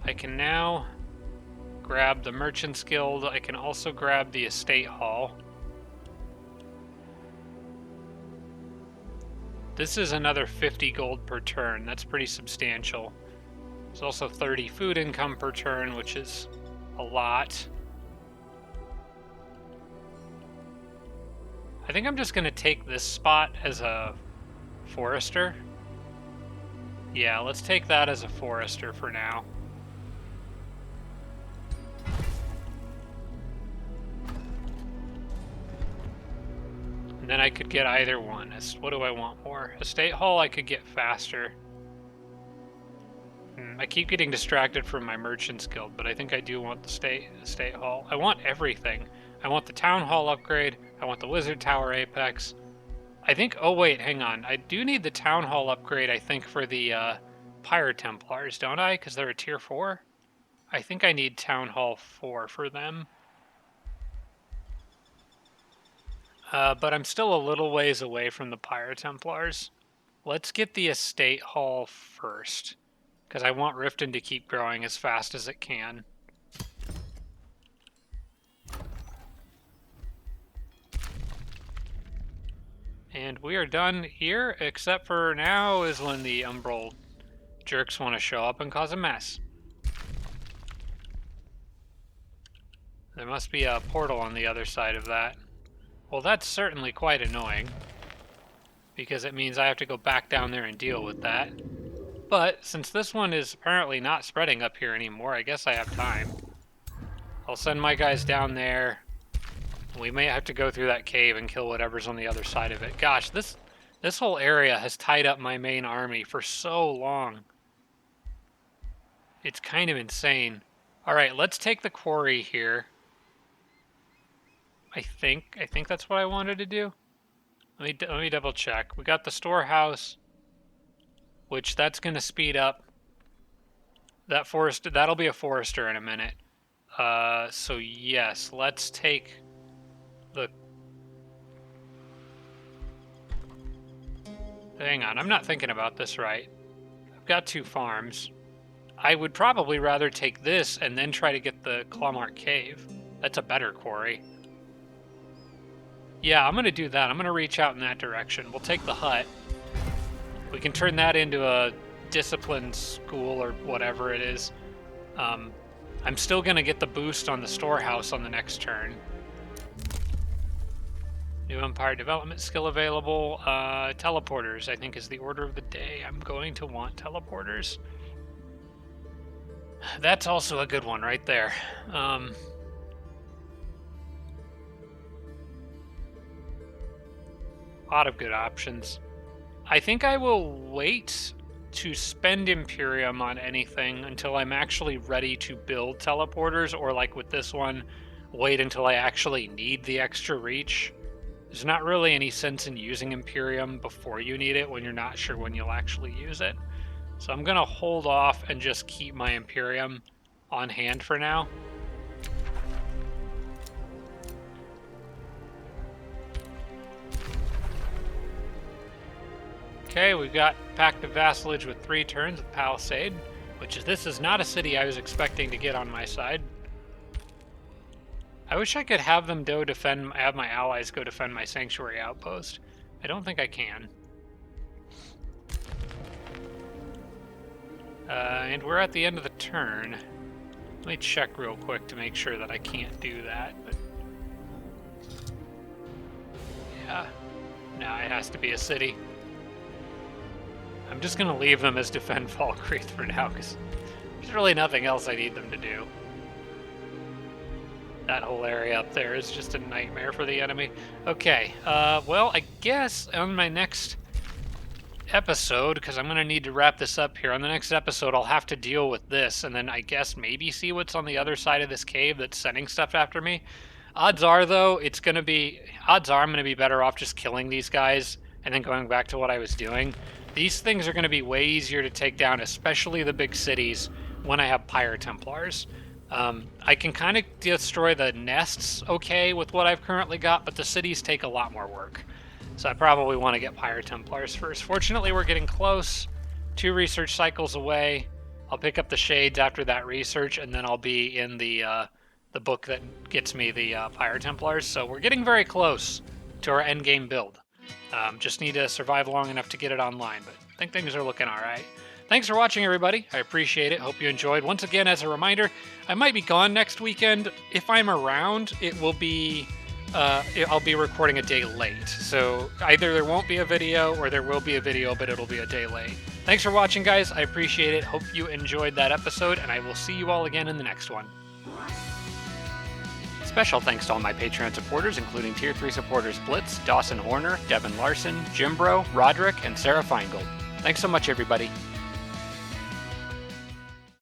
S1: I can now grab the Merchant's Guild. I can also grab the Estate Hall. This is another 50 gold per turn. That's pretty substantial. There's also 30 food income per turn, which is a lot. I think I'm just going to take this spot as a forester. Yeah, let's take that as a forester for now. And then I could get either one. What do I want more? Estate Hall I could get faster. I keep getting distracted from my Merchant's Guild, but I think I do want the Estate Hall. I want everything. I want the Town Hall upgrade. I want the Wizard Tower Apex. I think... Oh, wait, hang on. I do need the Town Hall upgrade, I think, for the Pyre Templars, don't I? Because they're a tier 4? I think I need Town Hall 4 for them. But I'm still a little ways away from the Pyre Templars. Let's get the Estate Hall first, because I want Riften to keep growing as fast as it can. And we are done here, except for now is when the Umbral jerks want to show up and cause a mess. There must be a portal on the other side of that. Well, that's certainly quite annoying, because it means I have to go back down there and deal with that. But since this one is apparently not spreading up here anymore, I guess I have time. I'll send my guys down there. We may have to go through that cave and kill whatever's on the other side of it. Gosh, this whole area has tied up my main army for so long. It's kind of insane. All right, let's take the quarry here. I think that's what I wanted to do. Let me double check. We got the storehouse, which that's going to speed up that forest. That'll be a forester in a minute. So yes, let's take the... Hang on, I'm not thinking about this right. I've got 2 farms. I would probably rather take this and then try to get the Clawmark Cave. That's a better quarry. Yeah, I'm going to do that. I'm going to reach out in that direction. We'll take the hut. We can turn that into a discipline school or whatever it is. I'm still going to get the boost on the storehouse on the next turn. New Empire development skill available. Teleporters, I think, is the order of the day. I'm going to want teleporters. That's also a good one right there. A lot of good options. I think I will wait to spend Imperium on anything until I'm actually ready to build teleporters, or like with this one, wait until I actually need the extra reach. There's not really any sense in using Imperium before you need it when you're not sure when you'll actually use it. So I'm going to hold off and just keep my Imperium on hand for now. Okay, we've got Pact of Vassalage with 3 turns of Palisade, this is not a city I was expecting to get on my side. I wish I could have them have my allies go defend my Sanctuary Outpost. I don't think I can. And we're at the end of the turn. Let me check real quick to make sure that I can't do that. But yeah, no, it has to be a city. I'm just going to leave them as defend Falkreath for now, because there's really nothing else I need them to do. That whole area up there is just a nightmare for the enemy. Okay, well, I guess on my next episode, because I'm going to need to wrap this up here. On the next episode, I'll have to deal with this, and then I guess maybe see what's on the other side of this cave that's sending stuff after me. Odds are, though, I'm going to be better off just killing these guys and then going back to what I was doing. These things are going to be way easier to take down, especially the big cities, when I have Pyre Templars. I can kind of destroy the nests okay with what I've currently got, but the cities take a lot more work. So I probably want to get Pyre Templars first. Fortunately, we're getting close. 2 research cycles away. I'll pick up the Shades after that research, and then I'll be in the book that gets me the Pyre Templars. So we're getting very close to our endgame build. Just need to survive long enough to get it online, but I think things are looking all right. Thanks for watching, everybody. I appreciate it. Hope you enjoyed. Once again, as a reminder, I might be gone next weekend. If I'm around, it will be... I'll be recording a day late. So either there won't be a video or there will be a video, but it'll be a day late. Thanks for watching, guys. I appreciate it. Hope you enjoyed that episode, and I will see you all again in the next one. Special thanks to all my Patreon supporters, including Tier 3 supporters Blitz, Dawson Horner, Devin Larson, Jimbro, Roderick, and Sarah Feingold. Thanks so much, everybody.